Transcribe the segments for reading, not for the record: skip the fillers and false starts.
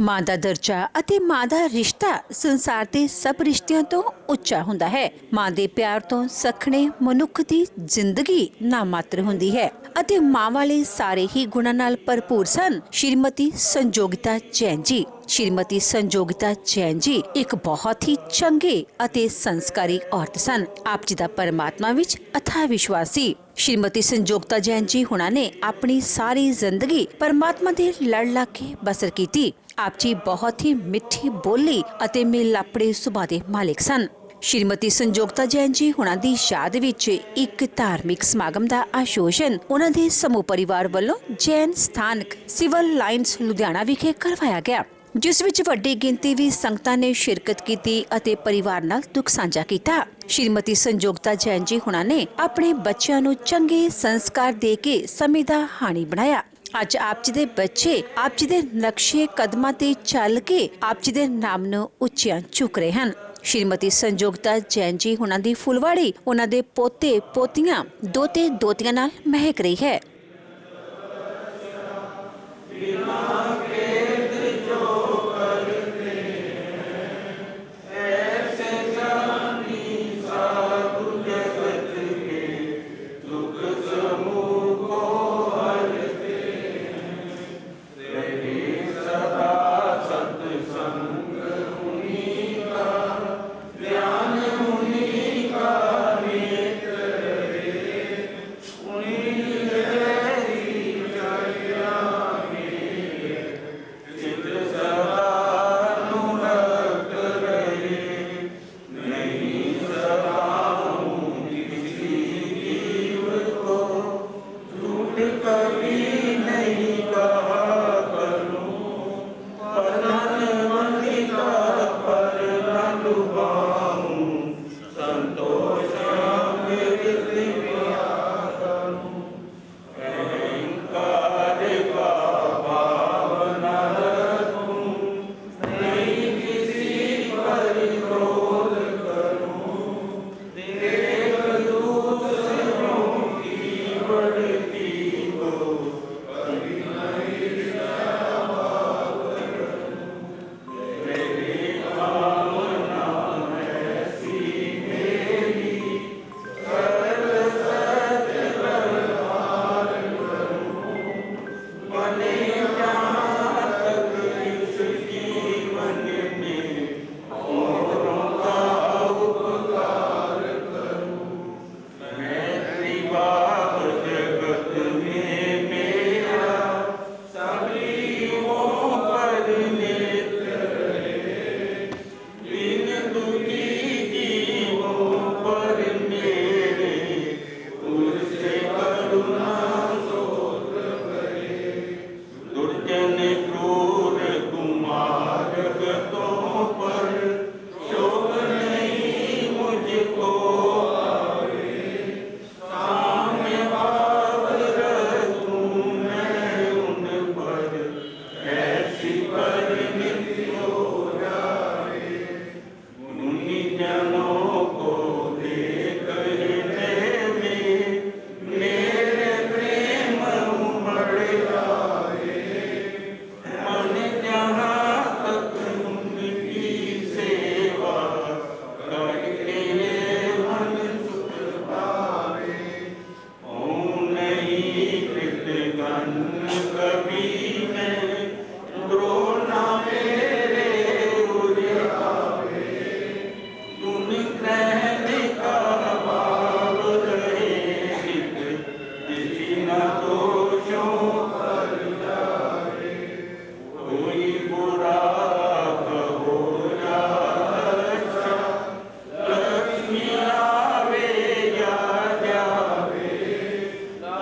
मां दा दर्जा ਅਤੇ ਮਾਂ ਦਾ ਰਿਸ਼ਤਾ ਸੰਸਾਰ ਦੇ ਸਭ ਰਿਸ਼ਤਿਆਂ ਤੋਂ ਉੱਚਾ ਹੁੰਦਾ ਹੈ। ਮਾਂ ਦੇ ਪਿਆਰ ਤੋਂ ਸਖਣੇ ਮਨੁੱਖ ਦੀ ਜ਼ਿੰਦਗੀ ਨਾ ਮਾਤਰ ਹੁੰਦੀ ਹੈ ਅਤੇ ਮਾਂ ਵਾਲੇ ਸਾਰੇ ਹੀ ਗੁਣਾਂ ਨਾਲ ਭਰਪੂਰ ਸਨ। ਸ਼੍ਰੀਮਤੀ ਸੰਜੋਗਿਤਾ ਜੈਨ ਜੀ श्रीमती संजोगिता जैन जी एक बहुत ही चंगे ਅਤੇ संस्कारी औरत सन। आप जी दा परमात्मा विच अथाह विश्वास सी। श्रीमती संजोगिता जैन जी हुणां ने अपनी सारी जिंदगी परमात्मा दे लड़ लग के बसर कीती। आप जी बहुत ही मिठी बोली ਅਤੇ ਮਿਲਾਪੜੇ ਸੁਭਾਅ ਦੇ ਮਾਲਿਕ ਸਨ। श्रीमती संजोगिता जैन जी हुणां दी याद विच एक धार्मिक समागम का आयोजन उन्हां दे समूह परिवार वालों जैन स्थानक सिविल लाइन्स लुधियाना विखे करवाया गया, जिस विच वड्डी गिनती भी संगतां ने शिरकत की ਅਤੇ परिवार नाल दुख साझा किया। श्रीमती संजोगिता जैन जी हुणां ने अपने बच्चों नूं चंगे संस्कार दे के समय दा हाणी बनाया। अज आप जी दे बच्चे आप जी दे नक्शे कदमां ते चल के आप जी दे नाम नूं उच्चियां चुक रहे हैं। श्रीमती संजोगिता जैन जी हुणां दी फुलवाड़ी उन्हां दे पोते पोतियां दोते दोतियां नाल महक रही है।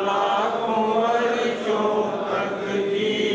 लाखों वर्षों तक जी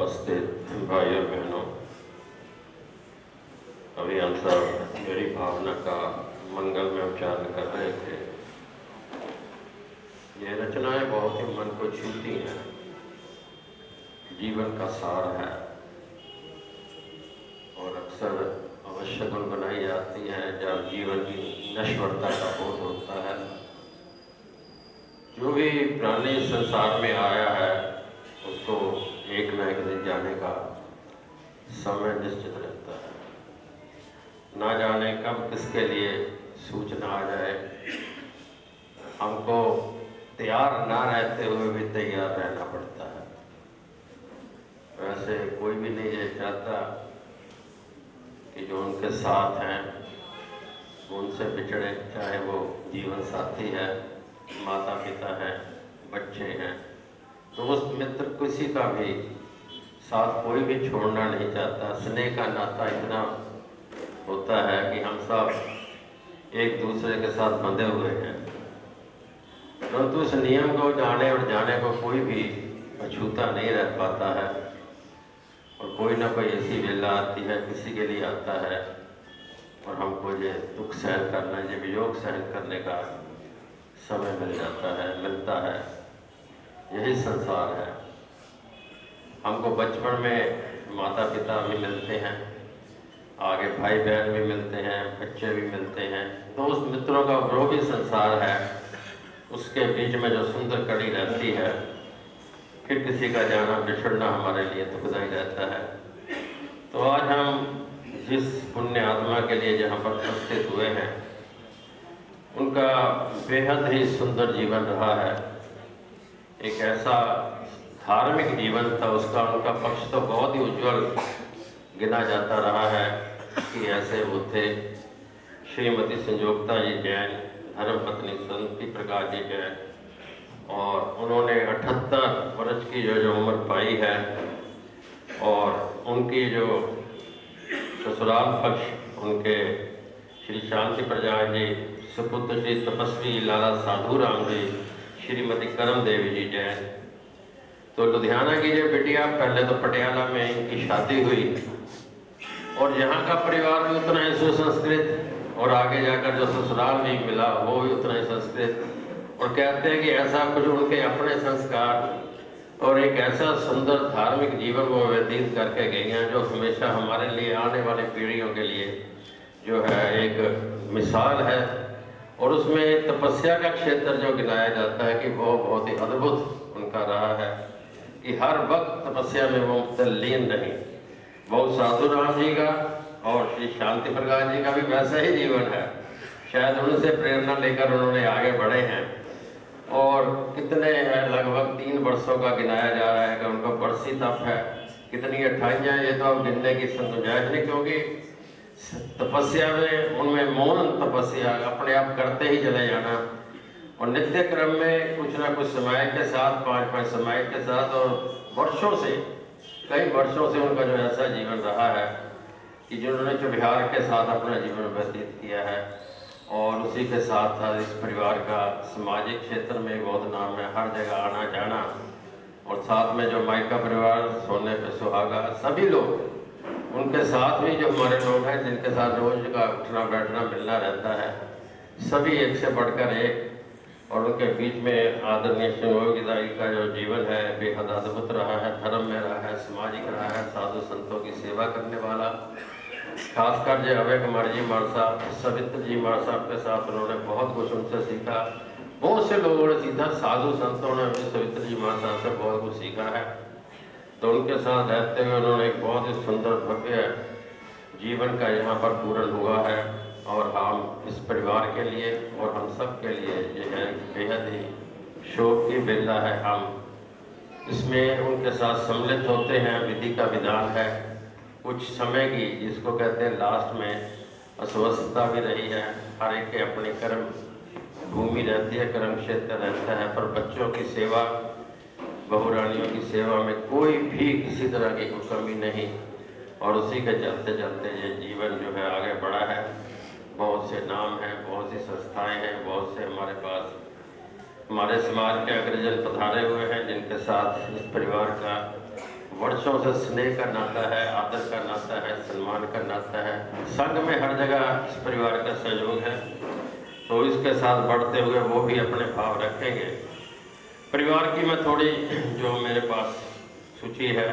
उपस्थित भाइयों बहनों, अभी हम सब मेरी भावना का मंगल में उच्चारण कर रहे थे। ये रचनाएं बहुत ही मन को छूती हैं, जीवन का सार है और अक्सर अवश्य गुण बनाई जाती हैं जब जीवन की नश्वरता का बोध होता है। जो भी प्राणी संसार में आया है उसको एक न एक दिन जाने का समय निश्चित रहता है। ना जाने कब किसके लिए सूचना आ जाए, हमको तैयार ना रहते हुए भी तैयार रहना पड़ता है। वैसे कोई भी नहीं ये चाहता कि जो उनके साथ हैं वो उनसे बिछड़े, चाहे वो जीवन साथी है, माता पिता हैं, बच्चे हैं, दोस्त मित्र, किसी का भी साथ कोई भी छोड़ना नहीं चाहता। स्नेह का नाता इतना होता है कि हम सब एक दूसरे के साथ बंधे हुए हैं, परंतु इस नियम को जाने और जाने को कोई भी अछूता नहीं रह पाता है। और कोई ना कोई ऐसी वेला आती है, किसी के लिए आता है और हमको ये दुख सहन करना, ये वियोग सहन करने का समय मिलता है। यही संसार है। हमको बचपन में माता पिता भी मिलते हैं, आगे भाई बहन भी मिलते हैं, बच्चे भी मिलते हैं, दोस्त मित्रों का वो भी संसार है। उसके बीच में जो सुंदर कड़ी रहती है, फिर किसी का जाना बिछड़ना हमारे लिए दुखदायी रहता है। तो आज हम जिस पुण्य आत्मा के लिए जहाँ पर उपस्थित हुए हैं, उनका बेहद ही सुंदर जीवन रहा है। एक ऐसा धार्मिक जीवन था उसका, उनका पक्ष तो बहुत ही उज्जवल गिना जाता रहा है कि ऐसे वो थे श्रीमती संजोगता जी जैन, धर्मपत्नी संती प्रकाश जी जैन, और उन्होंने 78 वर्ष की जो उम्र पाई है और उनकी जो ससुराल पक्ष उनके श्री शांति प्रकाश जी, सुपुत्र श्री तपस्वी लाला साधु राम जी, श्रीमती करम देवी जी जैन। तो लुधियाना की जो बिटिया, पहले तो पटियाला में इनकी शादी हुई और यहाँ का परिवार भी उतना ही सुसंस्कृत और आगे जाकर जो ससुराल भी मिला वो भी उतना ही संस्कृत। और कहते हैं कि ऐसा कुछ उनके अपने संस्कार और एक ऐसा सुंदर धार्मिक जीवन वो व्यतीत करके गई हैं जो हमेशा हमारे लिए, आने वाली पीढ़ियों के लिए जो है एक मिसाल है। और उसमें तपस्या का क्षेत्र जो गिनाया जाता है कि वो बहुत ही अद्भुत उनका रहा है कि हर वक्त तपस्या में वो तल्लीन रही। बहुत साधु राम जी का और श्री शांति प्रकाश जी का भी वैसा ही जीवन है। शायद उनसे प्रेरणा लेकर उन्होंने आगे बढ़े हैं। और कितने हैं, लगभग 3 वर्षों का गिनाया जा रहा है कि उनका बरसी तप है। कितनी 28 ये तो अब गिनने की गुंजाइश नहीं, क्योंकि तपस्या में उनमें मौन तपस्या अपने आप करते ही चले जाना और नित्य क्रम में कुछ ना कुछ समय के साथ, 5-5 समय के साथ, और वर्षों से, कई वर्षों से उनका जो ऐसा जीवन रहा है कि जिन्होंने जो बिहार के साथ अपना जीवन व्यतीत किया है और उसी के साथ साथ इस परिवार का सामाजिक क्षेत्र में बहुत नाम है, हर जगह आना जाना, और साथ में जो मायका परिवार, सोने पे सुहागा, सभी लोग उनके साथ भी जो हमारे लोग हैं जिनके साथ रोज का उठना बैठना मिलना रहता है, सभी एक से बढ़कर एक। और उनके बीच में आदरणीय संयोगिता का जो जीवन है बेहद अद्भुत रहा है, धर्म में रहा है, सामाजिक रहा है, साधु संतों की सेवा करने वाला। खासकर जो अभय कुमार जी मार साहब, सवित्र जी मार साहब के साथ उन्होंने बहुत कुछ उनसे सीखा। बहुत से लोगों ने सीखा, साधु संतों ने भी सवित्र जी मार साहब से बहुत कुछ सीखा है। तो उनके साथ रहते हुए उन्होंने एक बहुत ही सुंदर भव्य जीवन का यहाँ पर पूर्ण हुआ है। और हम इस परिवार के लिए और हम सब के लिए ये है बेहद ही शोक की बेला है। हम इसमें उनके साथ सम्मिलित होते हैं। विधि का विधान है कुछ समय की, जिसको कहते हैं लास्ट में अस्वस्थता भी रही है। हर एक के अपनी कर्म भूमि रहती है, कर्म क्षेत्र रहता है, पर बच्चों की सेवा, बहुरानियों की सेवा में कोई भी किसी तरह की कोई कमी नहीं। और उसी के चलते चलते ये जीवन जो है आगे बढ़ा है। बहुत से नाम हैं, बहुत सी संस्थाएं हैं, बहुत से हमारे पास हमारे समाज के अग्रजन पधारे हुए हैं जिनके साथ इस परिवार का वर्षों से स्नेह का नाता है, आदर का नाता है, सम्मान का नाता है। संघ में हर जगह इस परिवार का सहयोग है, तो इसके साथ बढ़ते हुए वो भी अपने भाव रखेंगे। परिवार की मैं थोड़ी जो मेरे पास सूची है,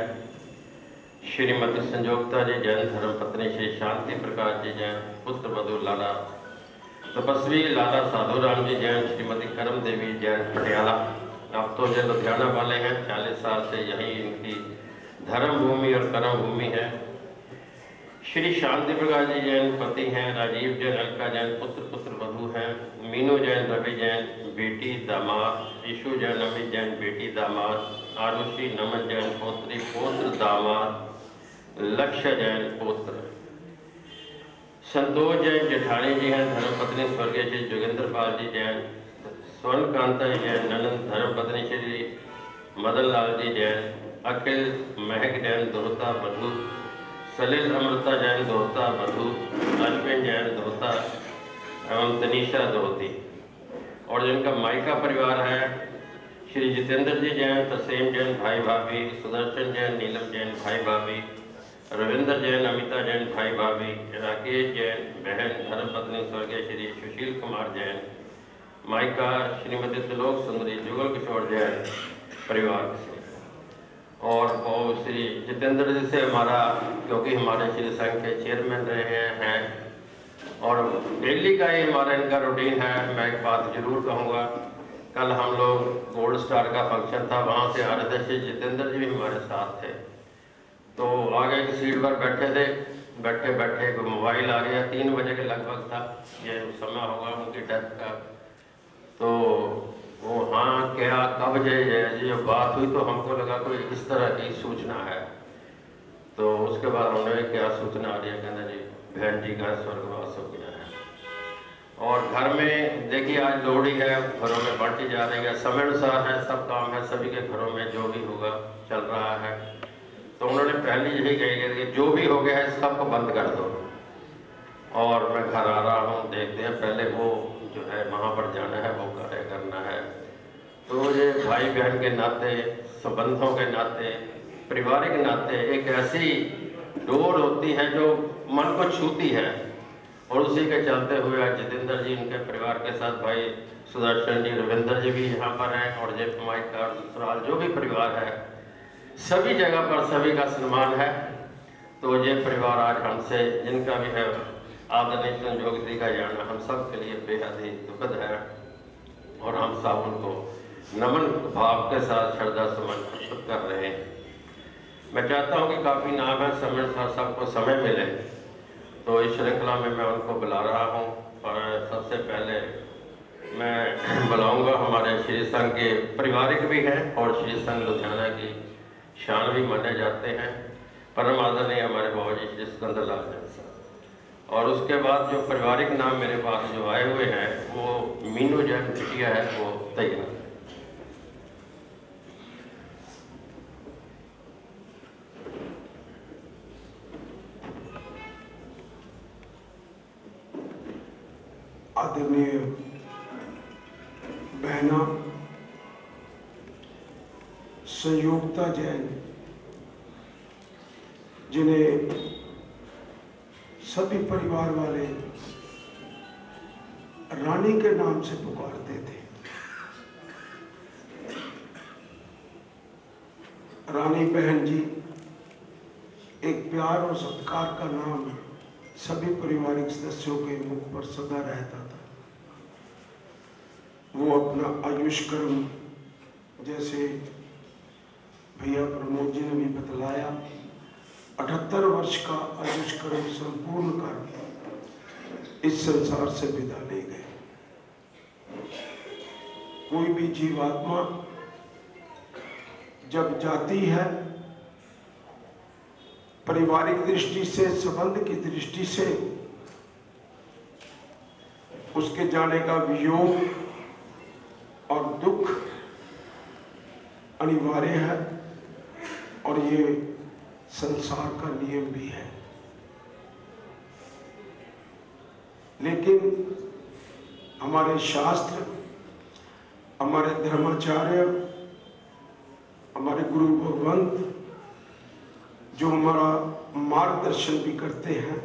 श्रीमती संजोगता जी जैन, धर्मपत्नी श्री शांति प्रकाश जी जैन, पुत्र वधु लाला तपस्वी लाला साधुराम जी जैन, श्रीमती करम देवी जैन पटियाला। अब तो जो लुधियाना वाले हैं, 40 साल से यही इनकी धर्म भूमि और कर्म भूमि है। श्री शांति प्रकाश जी जैन पति हैं, राजीव जैन, अलका जैन पुत्र वधु हैं, मीनू जैन, रवि जैन बेटी दामाद, ईशु जैन, अमित जैन बेटी दामाद, आरुषि नमन जैन पोत्री पुत्र दामाद, लक्ष्य जैन पुत्र, संतोष जैन जेठानी जी हैं, धर्मपत्नी स्वर्गीय श्री जोगेंद्र पाल जी जैन, स्वर्ण कांता जैन ननंद, धर्मपत्नी श्री मदन लाल जी जैन, अखिल महक जैन दोहता वधु, सलिल अमृता जैन दोहता वधु, अश्विन जैन दोहता एवं तनीषा दोहती। और जिनका मायका परिवार है, श्री जितेंद्र जी जैन, तरसेम जैन भाई भाभी, सुदर्शन जैन, नीलम जैन भाई भाभी, रविंद्र जैन, अमिता जैन भाई भाभी, राकेश जैन बहन, धर्मपत्नी स्वर्गीय श्री सुशील कुमार जैन, मायका श्रीमती त्रिलोक सुंदरी जुगल किशोर जैन परिवार से। और श्री जितेंद्र जी से हमारा, क्योंकि हमारे श्री संघ के चेयरमैन रहे हैं और डेली का ही हमारा इनका रूटीन है। मैं एक बात जरूर कहूँगा, कल हम लोग गोल्ड स्टार का फंक्शन था, वहाँ से आ रहे थे, श्री जितेंद्र जी भी हमारे साथ थे। तो आगे की सीट पर बैठे थे, बैठे बैठे कोई मोबाइल आ गया, 3 बजे के लगभग था, ये समय होगा उनकी डेथ का। तो वो हाँ क्या कब ये बात हुई, तो हमको लगा कोई इस तरह की सूचना है। तो उसके बाद हमने क्या सूचना आ रही है, कहना जी बहन जी का स्वर्गवास हो गया है। और घर में देखिए आज लोहड़ी है, घरों में बांटी जा रही है, समय अनुसार है, सब काम है, सभी के घरों में जो भी होगा चल रहा है। तो उन्होंने पहले यही कही कि जो भी हो गया है सबको बंद कर दो। और मैं घर आ रहा हूँ, देखते हैं पहले वो जो है वहाँ पर जाना है, वो कार्य करना है। तो ये भाई बहन के नाते, संबंधों के नाते, पारिवारिक नाते एक ऐसी डोर होती है जो मन को छूती है। और उसी के चलते हुए आज जितेंद्र जी उनके परिवार के साथ, भाई सुदर्शन जी, रविंद्र जी भी यहाँ पर हैं, और जय मायका और ससुराल जो भी परिवार है, सभी जगह पर सभी का सम्मान है। तो ये परिवार आज हमसे, जिनका भी है आदरणीय संजोगती का जाना हम सब के लिए बेहद ही दुखद है। और हम सब उनको नमन भाव के साथ श्रद्धा सुमन अर्पित कर रहे हैं। मैं चाहता हूँ कि काफ़ी नाम है, समय सबको समय मिले, तो इस श्रृंखला में मैं उनको बुला रहा हूँ। और सबसे पहले मैं बुलाऊँगा, हमारे श्री संघ के पारिवारिक भी हैं और श्री संघ लुधियाना की शान भी माने जाते हैं, परम आदरणीय हमारे बाबा जी श्री सिकंदर लाल जैन साहब। और उसके बाद जो पारिवारिक नाम मेरे पास जो आए हुए हैं, वो मीनू जैन बिटिया है, वो तैयार है। आदरणीय बहना संयोगता जैन, जिन्हें सभी परिवार वाले रानी के नाम से पुकारते थे। रानी बहन जी एक प्यार और सत्कार का नाम सभी पारिवारिक सदस्यों के मुख पर सदा रहता था। वो अपना आयुष्कर्म, जैसे भैया प्रमोद जी ने भी बतलाया, 78 वर्ष का आयुष्कर्म संपूर्ण कर इस संसार से विदा ले गए। कोई भी जीवात्मा जब जाती है, पारिवारिक दृष्टि से, संबंध की दृष्टि से, उसके जाने का वियोग और दुख अनिवार्य है, और ये संसार का नियम भी है। लेकिन हमारे शास्त्र, हमारे धर्माचार्य, हमारे गुरु भगवंत जो हमारा मार्गदर्शन भी करते हैं,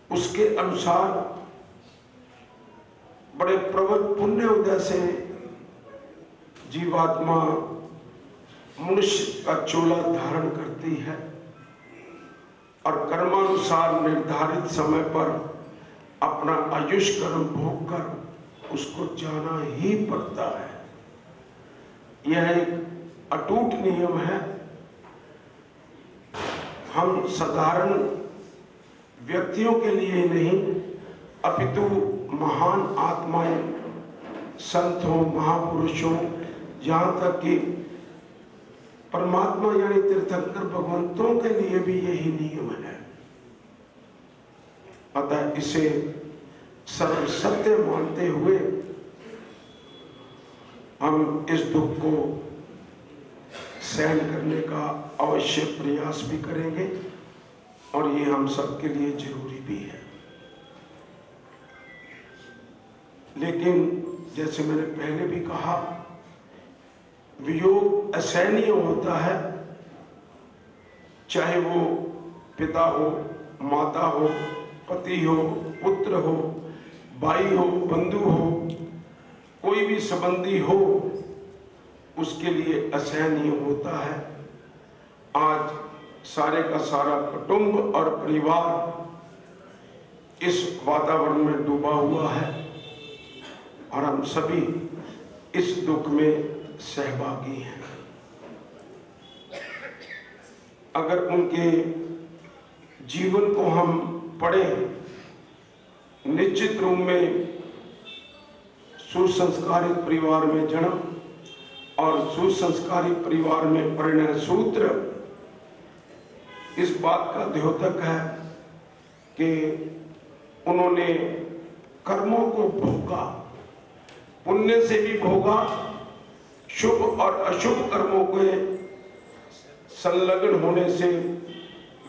उसके अनुसार बड़े प्रबल पुण्य उदय से जीवात्मा मनुष्य का चोला धारण करती है और कर्मानुसार निर्धारित समय पर अपना आयुष कर्म भोग कर उसको जाना ही पड़ता है। यह एक अटूट नियम है। हम साधारण व्यक्तियों के लिए नहीं, अपितु महान आत्माएं, संतों, महापुरुषों, यहाँ तक कि परमात्मा यानी तीर्थंकर भगवंतों के लिए भी यही नियम है। अतः इसे सर्व सत्य मानते हुए हम इस दुख को सहन करने का अवश्य प्रयास भी करेंगे और ये हम सबके लिए जरूरी भी है। लेकिन जैसे मैंने पहले भी कहा, वियोग असहनीय होता है, चाहे वो पिता हो, माता हो, पति हो, पुत्र हो, भाई हो, बंधु हो, कोई भी संबंधी हो, उसके लिए असहनीय होता है। आज सारे का सारा कुटुंब और परिवार इस वातावरण में डूबा हुआ है और हम सभी इस दुख में सहभागी हैं। अगर उनके जीवन को हम पढ़ें, निश्चित रूप में सुसंस्कारित परिवार में जन्म और सुसंस्कारित परिवार में परिणय सूत्र इस बात का द्योतक है कि उन्होंने कर्मों को भोगा, पुण्य से भी भोगा, शुभ और अशुभ कर्मों के संलग्न होने से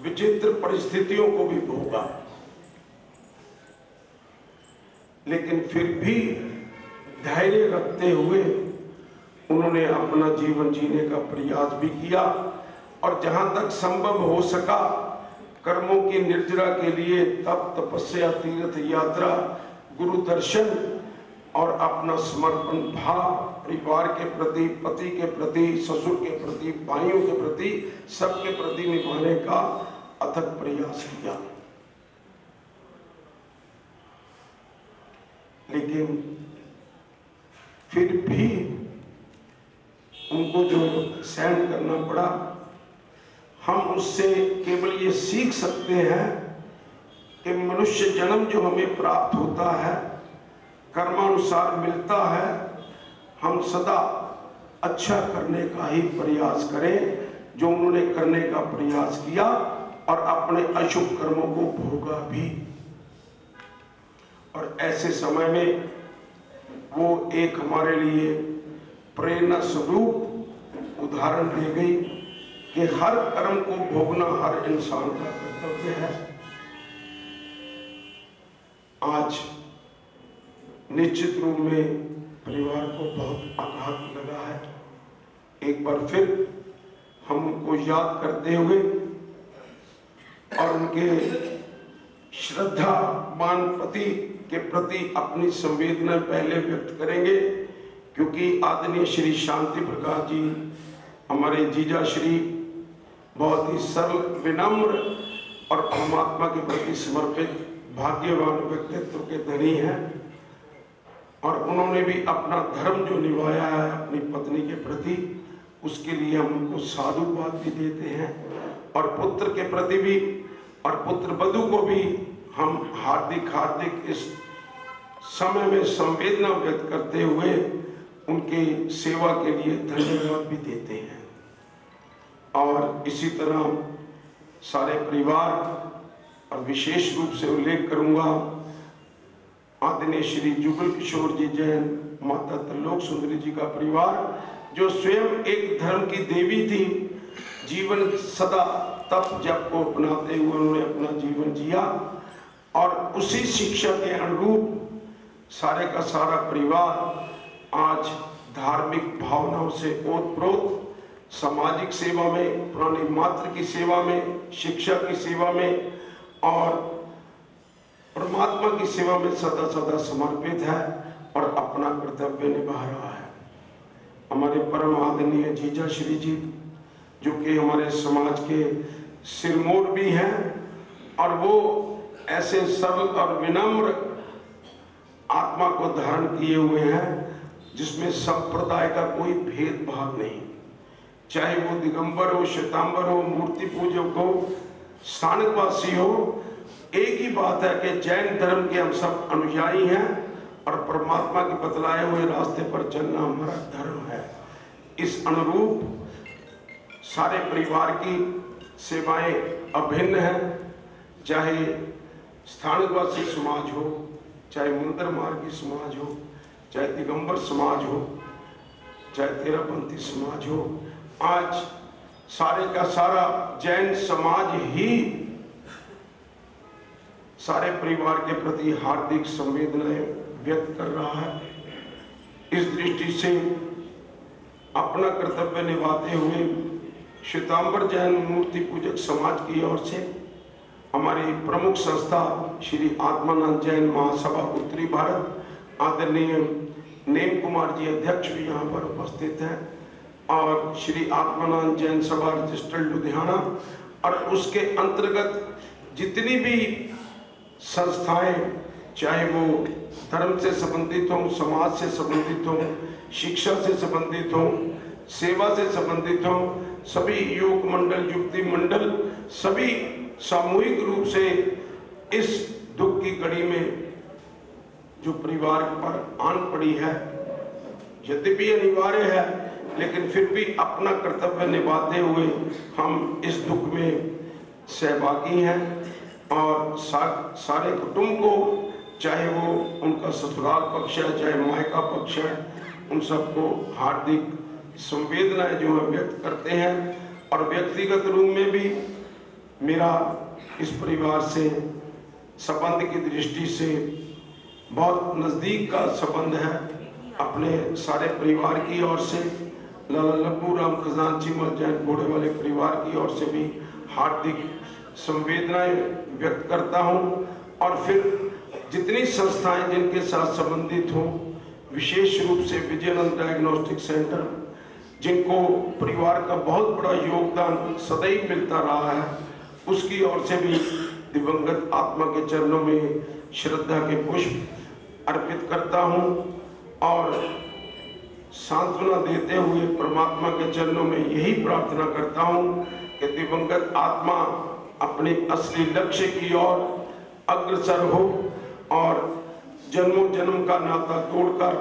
विचित्र परिस्थितियों को भी भोगा, लेकिन फिर भी धैर्य रखते हुए उन्होंने अपना जीवन जीने का प्रयास भी किया और जहां तक संभव हो सका कर्मों की निर्जरा के लिए तप, तपस्या, तीर्थ यात्रा, गुरु दर्शन और अपना समर्पण भाव परिवार के प्रति, पति के प्रति, ससुर के प्रति, भाइयों के प्रति, सबके प्रति निभाने का अथक प्रयास किया। लेकिन फिर भी उनको जो सहन करना पड़ा, हम उससे केवल ये सीख सकते हैं कि मनुष्य जन्म जो हमें प्राप्त होता है, कर्मानुसार मिलता है, हम सदा अच्छा करने का ही प्रयास करें जो उन्होंने करने का प्रयास किया और अपने अशुभ कर्मों को भोगा भी। और ऐसे समय में वो एक हमारे लिए प्रेरणा स्वरूप उदाहरण दे गई कि हर कर्म को भोगना हर इंसान का कर्तव्य है। आज निश्चित रूप में परिवार को बहुत आघात लगा है। एक बार फिर हम उनको याद करते हुए और उनके श्रद्धावान पति के प्रति अपनी संवेदना पहले व्यक्त करेंगे, क्योंकि आदरणीय श्री शांति प्रकाश जी हमारे जीजा श्री बहुत ही सरल, विनम्र और परमात्मा के प्रति समर्पित भाग्यवान व्यक्तित्व के धनी हैं और उन्होंने भी अपना धर्म जो निभाया है अपनी पत्नी के प्रति, उसके लिए हम उनको साधुवाद भी देते हैं और पुत्र के प्रति भी और पुत्र वधू को भी हम हार्दिक इस समय में संवेदना व्यक्त करते हुए उनके सेवा के लिए धन्यवाद भी देते हैं। और इसी तरह सारे परिवार और विशेष रूप से उल्लेख करूंगा आदरणीय श्री जुगल किशोर जी जैन, माता त्रिलोक सुंदरी जी का परिवार, जो स्वयं एक धर्म की देवी थी, जीवन सदा तप जप को अपनाते हुए उन्होंने अपना जीवन जिया और उसी शिक्षा के अनुरूप सारे का सारा परिवार आज धार्मिक भावनाओं से ओतप्रोत सामाजिक सेवा में, प्राणी मात्र की सेवा में, शिक्षा की सेवा में और परमात्मा की सेवा में सदा सदा समर्पित है और अपना कर्तव्य निभा रहा है। हमारे परम आदरणीय जीजा श्री जी, जो कि हमारे समाज के सिरमौर भी हैं, और वो ऐसे सरल और विनम्र आत्मा को धारण किए हुए हैं जिसमें संप्रदाय का कोई भेदभाव नहीं, चाहे वो दिगंबर हो, श्वेतांबर हो, मूर्ति पूजक हो, स्थानकवासी हो। एक ही बात है कि जैन धर्म के हम सब अनुयायी हैं और परमात्मा के बतलाए हुए रास्ते पर चलना हमारा धर्म है। इस अनुरूप सारे परिवार की सेवाएं अभिन्न हैं, चाहे स्थानकवासी समाज हो, चाहे मुंदर मार्गी समाज हो, चाहे दिगंबर समाज हो, चाहे तेरापंथी समाज हो। आज सारे का सारा जैन समाज ही सारे परिवार के प्रति हार्दिक संवेदनाएं व्यक्त कर रहा है। इस दृष्टि से अपना कर्तव्य निभाते हुए श्वेतांबर जैन मूर्ति पूजक समाज की ओर से हमारी प्रमुख संस्था श्री आत्मानंद जैन महासभा उत्तरी भारत आदरणीय नेम कुमार जी अध्यक्ष भी यहाँ पर उपस्थित हैं, और श्री आत्मानंद जैन सभा रजिस्टर्ड लुधियाना और उसके अंतर्गत जितनी भी संस्थाएं, चाहे वो धर्म से संबंधित हो, समाज से संबंधित हो, शिक्षा से संबंधित हो, सेवा से संबंधित हो, सभी युवक मंडल, युवती मंडल, सभी सामूहिक रूप से इस दुख की घड़ी में जो परिवार पर आन पड़ी है, यद्यपि अनिवार्य है, लेकिन फिर भी अपना कर्तव्य निभाते हुए हम इस दुख में सहभागी हैं। और सारे कुटुंब को, चाहे वो उनका ससुराल पक्ष है, चाहे मायका पक्ष है, उन सबको हार्दिक संवेदनाएं जो है व्यक्त करते हैं। और व्यक्तिगत रूप में भी मेरा इस परिवार से संबंध की दृष्टि से बहुत नज़दीक का संबंध है। अपने सारे परिवार की ओर से, लाला लब्बू राम खजानची मल जैन घोड़े वाले परिवार की ओर से भी हार्दिक संवेदनाएं व्यक्त करता हूं। और फिर जितनी संस्थाएं जिनके साथ संबंधित हों, विशेष रूप से विजयानंद डायग्नोस्टिक सेंटर, जिनको परिवार का बहुत बड़ा योगदान सदैव मिलता रहा है, उसकी ओर से भी दिवंगत आत्मा के चरणों में श्रद्धा के पुष्प अर्पित करता हूं और सांत्वना देते हुए परमात्मा के चरणों में यही प्रार्थना करता हूं कि दिवंगत आत्मा अपने असली लक्ष्य की ओर अग्रसर हो और जन्मों जन्म का नाता तोड़कर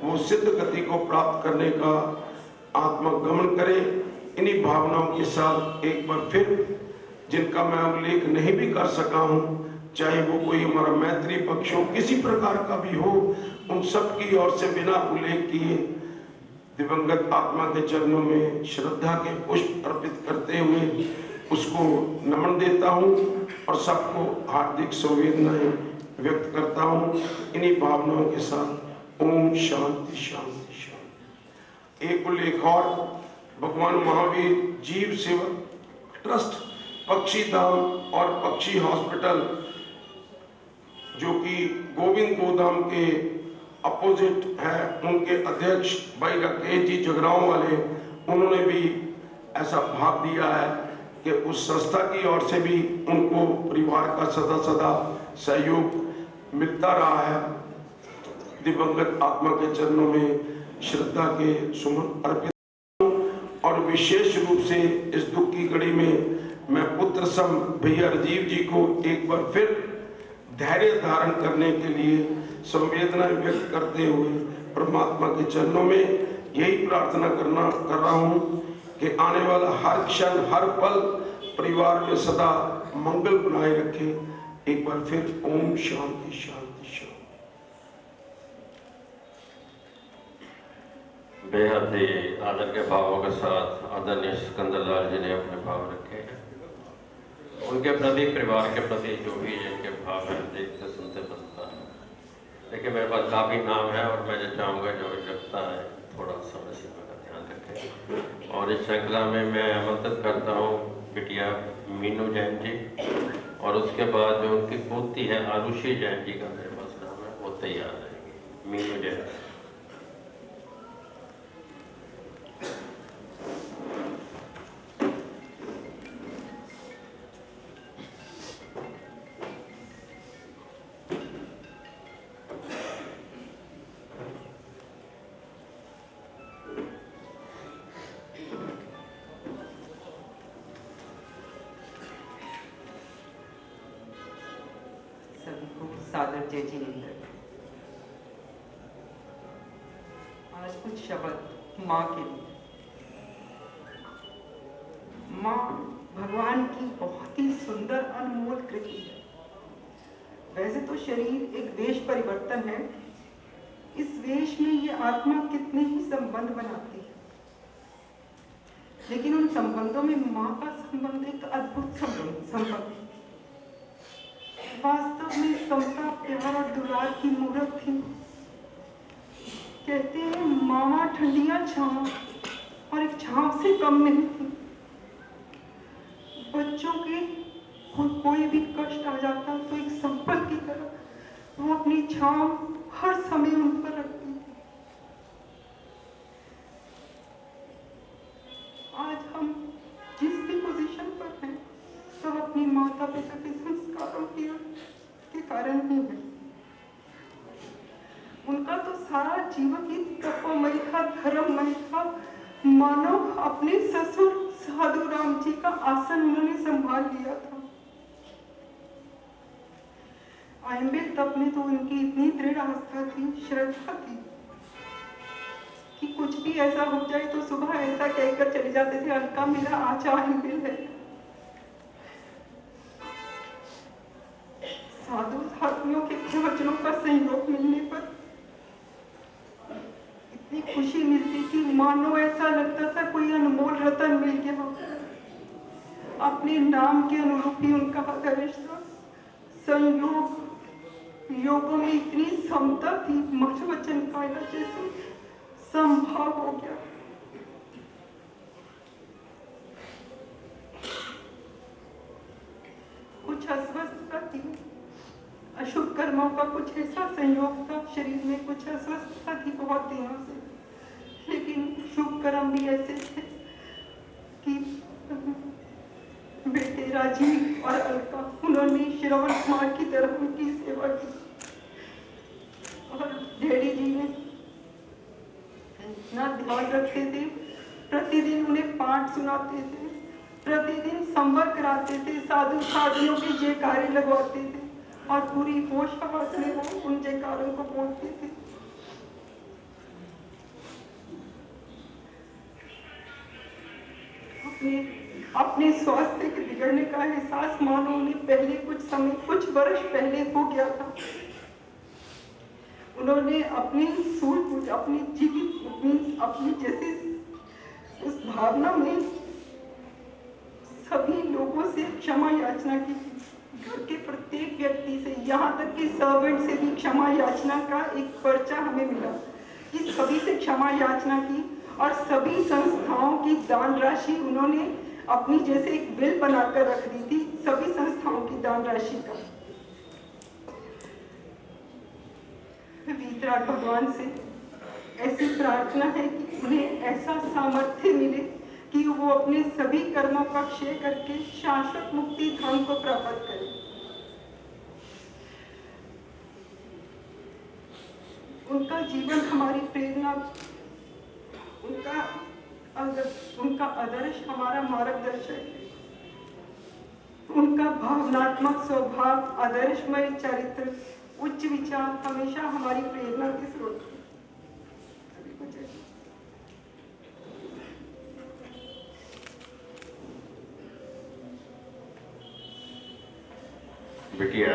वो सिद्ध गति को प्राप्त करने का आत्मगमन करे। इन्हीं भावनाओं के साथ एक बार फिर, जिनका मैं उल्लेख नहीं भी कर सका हूं, चाहे वो कोई हमारा मैत्री पक्ष हो, किसी प्रकार का भी हो, उन सब की ओर से बिना उल्लेख किए दिवंगत आत्मा के चरणों में श्रद्धा के पुष्प अर्पित करते हुए उसको नमन देता हूं और सबको हार्दिक संवेदनाएं व्यक्त करता हूं। इन्हीं भावनाओं के साथ ओम शांति शांति शांति। एक उल्लेख और, भगवान महावीर जीव सेवक ट्रस्ट पक्षी धाम और पक्षी हॉस्पिटल, जो कि गोविंद गोधाम के अपोजिट है, उनके अध्यक्ष भाई राकेश जी जगरांव वाले, उन्होंने भी ऐसा भाव दिया है कि उस संस्था की ओर से भी उनको परिवार का सदा सदा सहयोग मिलता रहा है। दिवंगत आत्मा के चरणों में श्रद्धा के सुमन अर्पित और विशेष रूप से इस दुख की घड़ी में मैं पुत्र सम भैया राजीव जी को एक बार फिर धैर्य धारण करने के लिए संवेदनाएं व्यक्त करते हुए परमात्मा के चरणों में यही प्रार्थना कर रहा हूं कि आने वाला हर क्षण हर पल परिवार में सदा मंगल बनाए रखे। एक बार फिर ओम शांति शांति शांति। बेहद ही आदर के भावों के साथ आदरणीय सिकंदर लाल जी ने अपने भाव रखे हैं। उनके प्रति, परिवार के प्रति जो भी इनके भाव है, देखते सुनते बनता है। देखिए मेरे पास काफ़ी नाम है और मैं जो चाहूँगा जो आवश्यकता है थोड़ा समय सीमा का ध्यान रखें। और इस श्रृंखला में मैं आमंत्रित करता हूँ बिटिया मीनू जैन जी, और उसके बाद जो उनकी पोती है आरुषि जैन जी का मेरे पास नाम है, वो तैयार रहेंगी। मीनू जैन। सभी को सादर जय जिनेंद्र। आज कुछ शब्द माँ के लिए। माँ भगवान की बहुत ही सुंदर अनमोल कृति है। वैसे तो शरीर एक वेश परिवर्तन है, इस वेश में ये आत्मा कितने ही संबंध बनाती है, लेकिन उन संबंधों में माँ का संबंध एक अद्भुत संबंध है। वास्तव में समता, प्यार और दुलार की मूर्त थी। कहते हैं मामा ठंडियां छांव, और एक छांव से कम नहीं थी। बच्चों के कोई भी कष्ट आ जाता तो एक संपल की तरह वो अपनी छांव हर समय उन पर रखती थी। आज हम जिस भी पोजीशन पर हैं, सब अपनी माता पिता के संस्कारों के कारण ही है। उनका तो सारा जीवन ही तपोमय था, धर्ममय था। मानो अपने ससुर साधु राम जी का आसन उन्होंने संभाल लिया था। आयंबे तप में तो उनकी इतनी दृढ़ आस्था थी, श्रद्धा थी कि कुछ भी ऐसा हो जाए तो सुबह ऐसा कहकर चले जाते थे, अलका मेरा आचा आयंबिल है। साधु साथियों के वचनों का संयोग मिलने पर इतनी खुशी मिलती थी, मानो ऐसा लगता था कोई अनमोल रतन मिल गया। अपने नाम के अनुरूप ही उनका आदर्श था। संयोग योगों में इतनी समता थी, मक्ष वचन कायदा जैसे संभव हो गया। कुछ अस्वस्थता थी, अशुभ कर्मों का कुछ ऐसा संयोग था, शरीर में कुछ अस्वस्थता थी बहुत दिनों से। लेकिन शुभ कर्म भी ऐसे थे कि बेटे राजीव और अलका, उन्होंने श्रवण कुमार की तरह उनकी सेवा की। और डैडी जी ने इतना ध्यान रखते थे, प्रतिदिन उन्हें पाठ सुनाते थे, प्रतिदिन संवर कराते थे, साधु साधियों के जयकारे लगवाते थे और पूरी होश हवास में वो उन जयकारों को बोलते थे। अपने स्वास्थ्य के बिगड़ने का एहसास मानो उन्हें पहले कुछ वर्ष पहले हो गया था। उन्होंने अपनी सूझबूझ, अपनी जीवित, अपनी जैसे उस भावना में सभी लोगों से क्षमा याचना की। घर के प्रत्येक व्यक्ति से, यहाँ तक कि सर्वेंट से भी क्षमा याचना का एक पर्चा हमें मिला कि सभी से क्षमा याचना की। और सभी संस्थाओं की दान राशि उन्होंने अपनी जैसे एक बिल बनाकर रख दी थी, सभी संस्थाओं की दान राशि का। वीतराग भगवान से ऐसी प्रार्थना है कि उन्हें ऐसा सामर्थ्य मिले कि वो अपने सभी कर्मों का क्षय करके शाश्वत मुक्ति धाम को प्राप्त करें। उनका जीवन हमारी प्रेरणा, उनका आदर्श हमारा मार्गदर्शक है। उनका भावनात्मक स्वभाव, आदर्शमय चरित्र, उच्च विचार हमेशा हमारी प्रेरणा के स्रोत है। बिटिया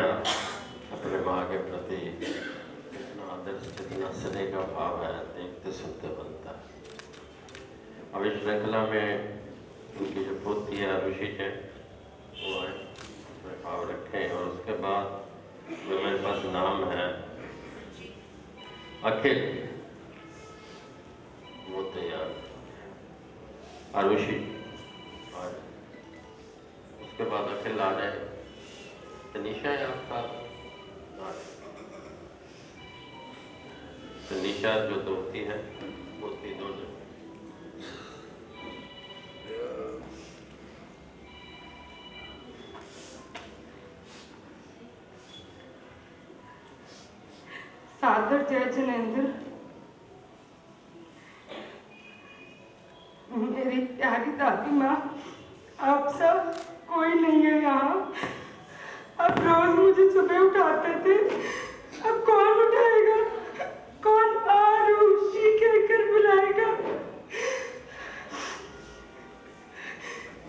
अपने माँ के प्रति इतना आदर, जितना स्नेह का भाव है, देखते सुनते बनता है। अब इस श्रृंखला में उनकी जो पोती है आरुषि है, वो अपने भाव रखें। और उसके बाद जो मेरे पास नाम है अखिल, वो तैयार। आरुषि, और उसके बाद अखिल आ जाए। तनीषा है आपका, तनीषा जो दोस्ती है, दोस्ती दोनों। सादर जय जिनेंद्र। मेरी प्यारी दादी माँ, आप सब कोई नहीं है यहाँ। अब रोज मुझे सुबह उठाते थे, अब कौन उठाएगा, कौन आरुषि कहकर बुलाएगा।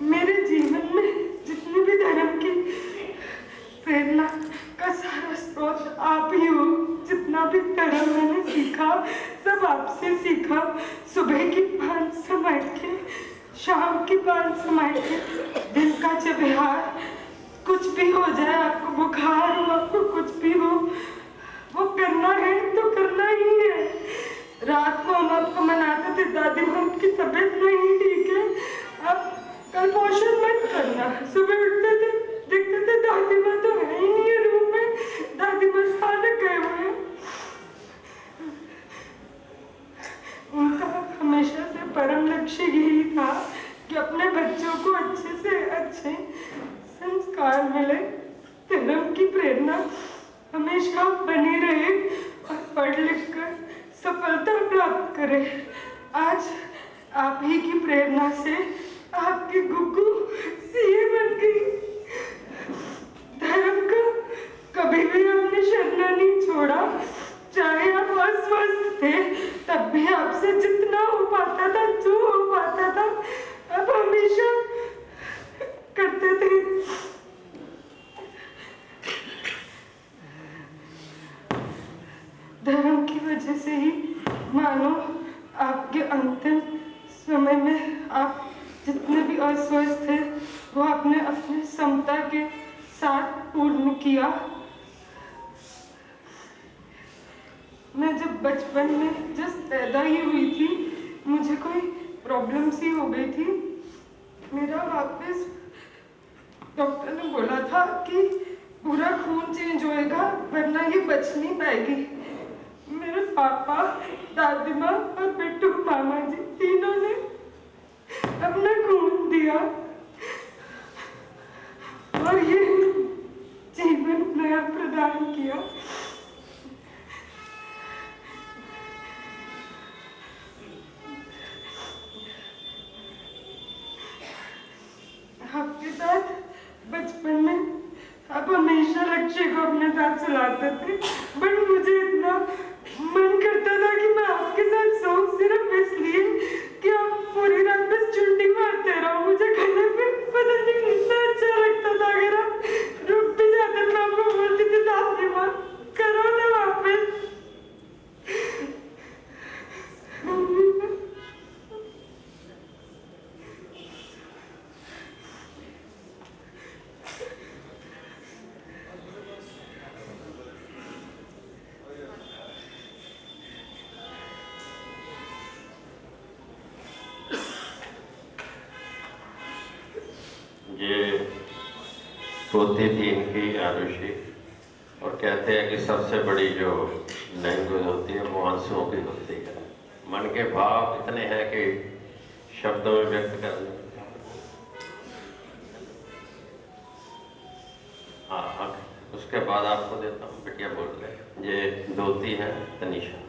मेरे जीवन में जितनी भी धर्म की प्रेरणा का सारा स्रोत आप ही हो। जितना भी धर्म मैंने सीखा सब आपसे सीखा। सुबह की 5 समय के, शाम की 5 समय के, दिन का जब बिहार, कुछ भी हो जाए, आपको बुखार हो, आपको कुछ भी हो, वो करना है तो करना ही है। रात को हम आपको मनाते थे, दादी माँ की तबीयत नहीं ठीक है, अब कल पोषण मत करना। सुबह उठते थे, देखते थे दादी माँ तो है ही नहीं है रूम में, दादी माँ स्थानक गए हुए हैं। उनका हमेशा से परम लक्ष्य यही था कि अपने बच्चों को अच्छे से अच्छे संस्कार मिले, धर्म की प्रेरणा हमेशा बनी रहे और पढ़ लिख कर सफलता प्राप्त करे। आज आप ही की प्रेरणा से आपकी गुग्गू सीए बन गई। धर्म का कभी भी आपने शरणा नहीं छोड़ा, चाहे आप अस्वस्थ थे तब भी आपसे जितना हो पाता था, जो हो पाता था, आप हमेशा करते थे। धर्म की वजह से ही मानो आपके अंतिम समय में आप जितने भी अस्वस्थ थे वो आपने अपने समता के साथ पूर्ण किया। मैं जब बचपन में जस्ट पैदा ही हुई थी, मुझे कोई प्रॉब्लम सी हो गई थी। मेरा वापस डॉक्टर ने बोला था कि पूरा खून चेंज होएगा वरना ये बच नहीं पाएगी। मेरे पापा, दादी माँ और बिट्टू मामा जी तीनों ने अपना खून दिया और ये जीवन नया प्रदान किया। आपके साथ बचपन में आप हमेशा लक्ष्य को अपने साथ चलाते थे, बट मुझे इतना मन करता था कि मैं आपके साथ सोऊं सिर्फ इसलिए कि आप पूरी रात बस चुंडी मारते रहो। मुझे खाने पे पता नहीं कितना अच्छा लगता था। अगर आप रुक भी जाते तो आपको बोलती थी दादी माँ करो ना वापस। ये पोती थी इनकी आरुषि, और कहते हैं कि सबसे बड़ी जो लैंग्वेज होती है वो आंसुओं की होती है। मन के भाव इतने हैं कि शब्दों में व्यक्त करने। हाँ, उसके बाद आपको देता हूँ, बिटिया बोल रहे। ये दोती है तनीषा।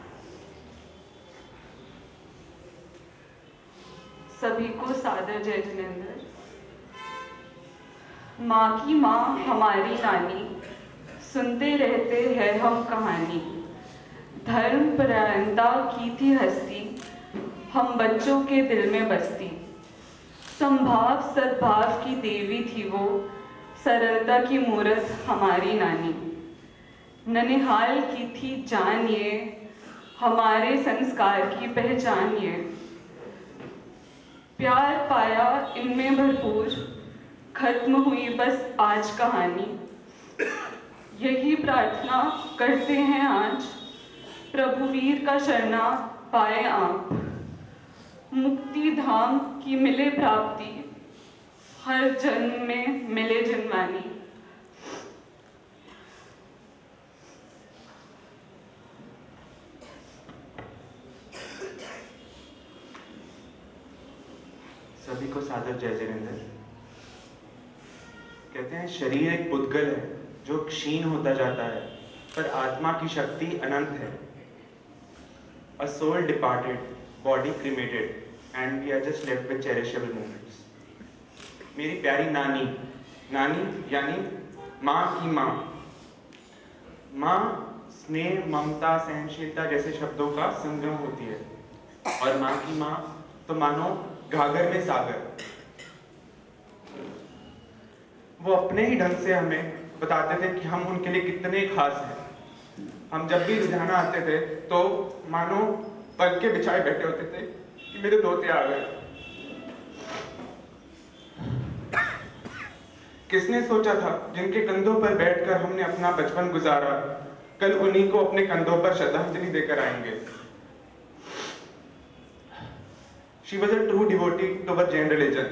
सभी को सादर जय जिनेंद्र। माँ की माँ हमारी नानी, सुनते रहते हैं हम कहानी। धर्म परायणता की थी हस्ती, हम बच्चों के दिल में बसती। संभाव सद्भाव की देवी थी वो, सरलता की मूरत हमारी नानी। ननिहाल की थी जान ये, हमारे संस्कार की पहचान ये। प्यार पाया इनमें भरपूर, खत्म हुई बस आज कहानी। यही प्रार्थना करते हैं आज, प्रभु वीर का शरणा पाए आप। मुक्ति धाम की मिले प्राप्ति, हर जन्म में मिले जन्मानी। सभी को सादर जय जिनेंद्र। कहते हैं शरीर एक पुद्गल है जो क्षीण होता जाता है, पर आत्मा की शक्ति अनंत है। A soul departed, body cremated, and we are just left with cherishable moments. मेरी प्यारी नानी, नानी यानी माँ की माँ। माँ स्नेह, ममता, सहनशीलता जैसे शब्दों का संगम होती है, और माँ की माँ तो मानो घाघर में सागर। वो अपने ही ढंग से हमें बताते थे कि हम उनके लिए कितने खास हैं। हम जब भी रुझाना आते थे तो मानो पल के बिछाए बैठे होते थे कि मेरे दोते आ गए। किसने सोचा था जिनके कंधों पर बैठकर हमने अपना बचपन गुजारा, कल उन्हीं को अपने कंधों पर श्रद्धांजलि देकर आएंगे। She was a true devotee to her Jain religion.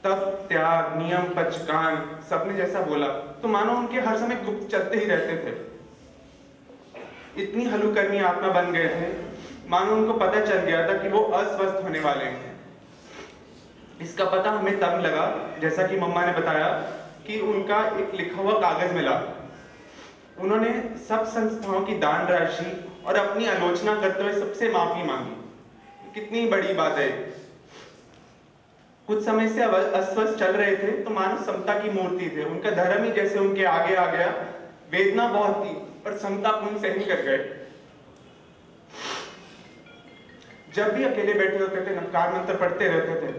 तब त्याग, नियम, पंचकान सबने जैसा बोला तो मानो उनके हर समय गुप्त चलते ही रहते थे। इतनी हलुकर्मी आत्मा बन गए थे, मानो उनको पता चल गया था कि वो अस्वस्थ होने वाले हैं। इसका पता हमें तब लगा, जैसा कि मम्मा ने बताया, कि उनका एक लिखा हुआ कागज मिला। उन्होंने सब संस्थाओं की दान राशि और अपनी आलोचना करते हुए सबसे माफी मांगी। कितनी बड़ी बात है। कुछ समय से अस्वस्थ चल रहे थे तो मानो समता की मूर्ति थे। उनका धर्म ही जैसे उनके आगे आ गया। वेदना बहुत थी पर समता पूर्ण सहन कर गए। जब भी अकेले बैठे होते थे नमस्कार मंत्र पढ़ते रहते थे।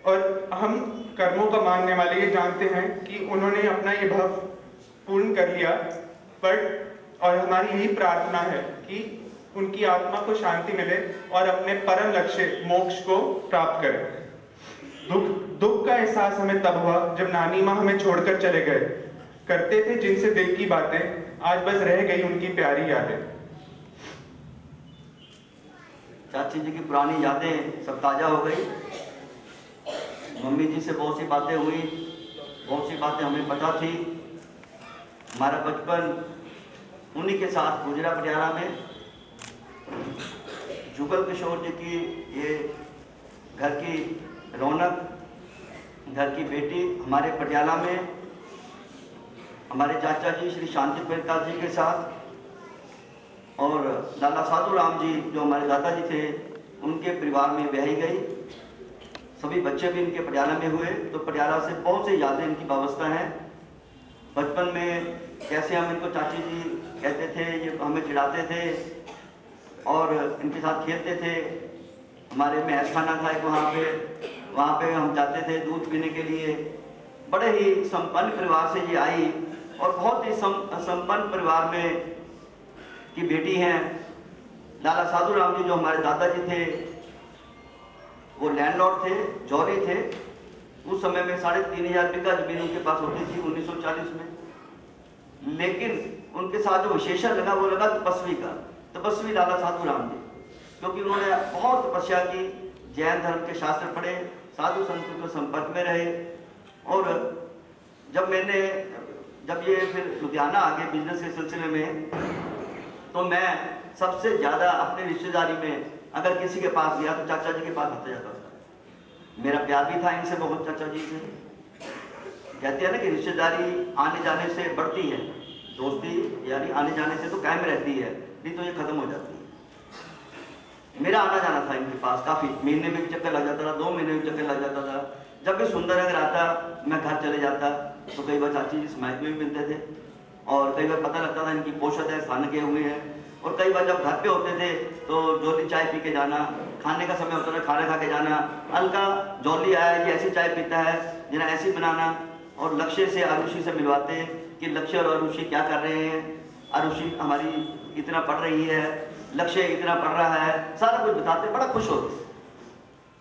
और हम कर्मों का मानने वाले ये जानते हैं कि उन्होंने अपना ये भाव पूर्ण कर लिया। और हमारी यही प्रार्थना है कि उनकी आत्मा को शांति मिले और अपने परम लक्ष्य मोक्ष को प्राप्त करें। दुख का एहसास हमें तब हुआ जब नानी माँ हमें छोड़कर चले गए। करते थे जिनसे दिल की बातें, आज बस रह गई उनकी प्यारी यादें। चाची जी की पुरानी यादें सब ताजा हो गई। मम्मी जी से बहुत सी बातें हुई, बहुत सी बातें हमें पता थी। हमारा बचपन उन्हीं के साथ गुजरा पटियाला में। जुगल किशोर जी की ये घर की रौनक, घर की बेटी हमारे पटियाला में हमारे चाचा जी श्री शांति प्रताप जी के साथ और लाला साधु राम जी जो हमारे दादाजी थे उनके परिवार में ब्याही गई। सभी बच्चे भी इनके पटियाला में हुए। तो पटियाला से बहुत सी यादें इनकी वाबस्ता हैं। बचपन में कैसे हम इनको चाची जी कहते थे, ये हमें चिढ़ाते थे और इनके साथ खेलते थे। हमारे मैच खाना था एक वहाँ पे हम जाते थे दूध पीने के लिए। बड़े ही संपन्न परिवार से ये आई और बहुत ही संपन्न परिवार में की बेटी हैं। लाला साधु राम जी जो हमारे दादाजी थे वो लैंडलॉर्ड थे, जौहरी थे। उस समय में 3500 बीघा जमीन उनके पास होती थी 1940 में। लेकिन उनके साथ जो विशेषण लगा वो लगा तपस्वी का, तपस्वी लाला साधु राम जी, क्योंकि उन्होंने बहुत तपस्या की, जैन धर्म के शास्त्र पढ़े, साधु संतों के संपर्क में रहे। और जब ये फिर लुधियाना आ गए बिजनेस के सिलसिले में, तो मैं सबसे ज़्यादा अपनी रिश्तेदारी में अगर किसी के पास गया तो चाचा जी के पास आता जाता था। मेरा प्यार भी था इनसे बहुत, चाचा जी से। कहते हैं ना कि रिश्तेदारी आने जाने से बढ़ती है, दोस्ती यानी आने जाने से तो कायम रहती है, नहीं तो ये खत्म हो जाती है। मेरा आना जाना था इनके पास काफ़ी, महीने में भी चक्कर लग जाता था, 2 महीने में चक्कर लग जाता था। जब भी सुंदर अगर आता मैं घर चले जाता तो कई बार चाची जी समाज में भी मिलते थे और कई बार पता लगता था इनकी पोषक है, स्थान के हुए हैं। और कई बार जब घर पे होते थे तो जौली चाय पी के जाना, खाने का समय होता था खाना खा के जाना, अलका जौली आया ये ऐसी चाय पीता है जिन्हें ऐसी बनाना। और लक्ष्य से आरुषि से मिलवाते कि लक्ष्य और आरुषि क्या कर रहे हैं, आरुषि हमारी इतना पढ़ रही है, लक्ष्य इतना पढ़ रहा है, सारा कुछ बताते, बड़ा खुश होते।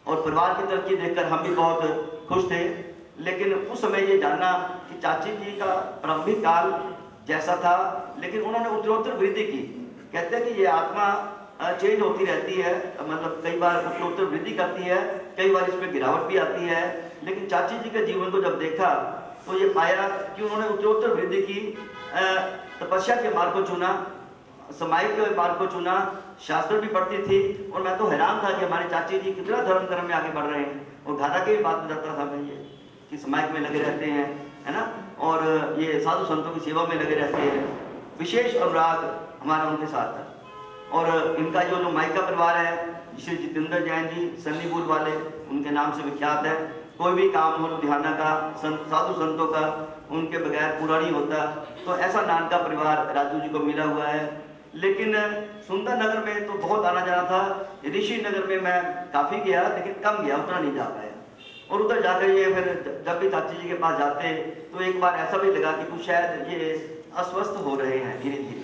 और परिवार की तरक्की देखकर हम भी बहुत खुश थे। लेकिन उस समय ये जानना कि चाची जी का प्रारंभिक काल जैसा था, लेकिन उन्होंने उत्तरोत्तर वृद्धि की। कहते हैं कि ये आत्मा चेंज होती रहती है, मतलब कई बार उत्तरोत्तर वृद्धि करती है, कई बार इसमें गिरावट भी आती है। लेकिन चाची जी के जीवन को जब देखा तो ये पाया कि उन्होंने उत्तरोत्तर वृद्धि की, तपस्या के मार्ग को चुना, सामायिक के मार्ग को चुना, शास्त्र भी पढ़ती थी। और मैं तो हैरान था कि हमारे चाची जी कितना धर्म कर्म में आगे बढ़ रहे हैं। और घाटा के भी बात बताता था मैं ये कि सामायिक में लगे रहते हैं, है ना, और ये साधु संतों की सेवा में लगे रहते हैं। विशेष अनुराग हमारा उनके साथ था। और इनका जो मायका परिवार है, श्री जितेंद्र जैन जी सन्नीपुर वाले, उनके नाम से विख्यात है। कोई भी काम हो लुधियाना का, साधु संतों का, उनके बगैर पूरा नहीं होता। तो ऐसा नाम का परिवार राजू जी को मिला हुआ है। लेकिन सुंदर नगर में तो बहुत आना जाना था, ऋषि नगर में मैं काफ़ी गया लेकिन कम गया, उतना नहीं जा पाया। और उधर जाकर ये फिर जब भी चाची जी के पास जाते तो एक बार ऐसा भी लगा कि कुछ शायद ये अस्वस्थ हो रहे हैं धीरे धीरे।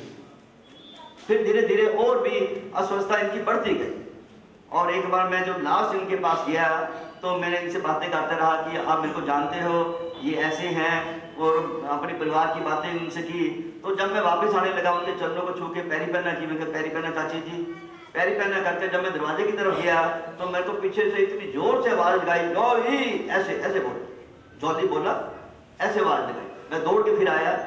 फिर धीरे धीरे और भी अस्वस्थता इनकी बढ़ती गई। और एक बार मैं जब लास्ट इनके पास गया तो मैंने इनसे बातें करते रहा कि आप मेरे को जानते हो, ये ऐसे हैं, और अपने परिवार की बातें उनसे की। तो जब मैं वापस आने लगा उनके चरणों को छू के पैरी पहना की, मैं पैरी पहना चाची जी, पैरी पहना करके जब मैं दरवाजे की तरफ गया तो मेरे को पीछे से इतनी जोर से आवाज लगाई, गौरी, ऐसे ऐसे बोल, जॉली बोला, ऐसे आवाज लगाई। मैं दौड़ के फिर आया,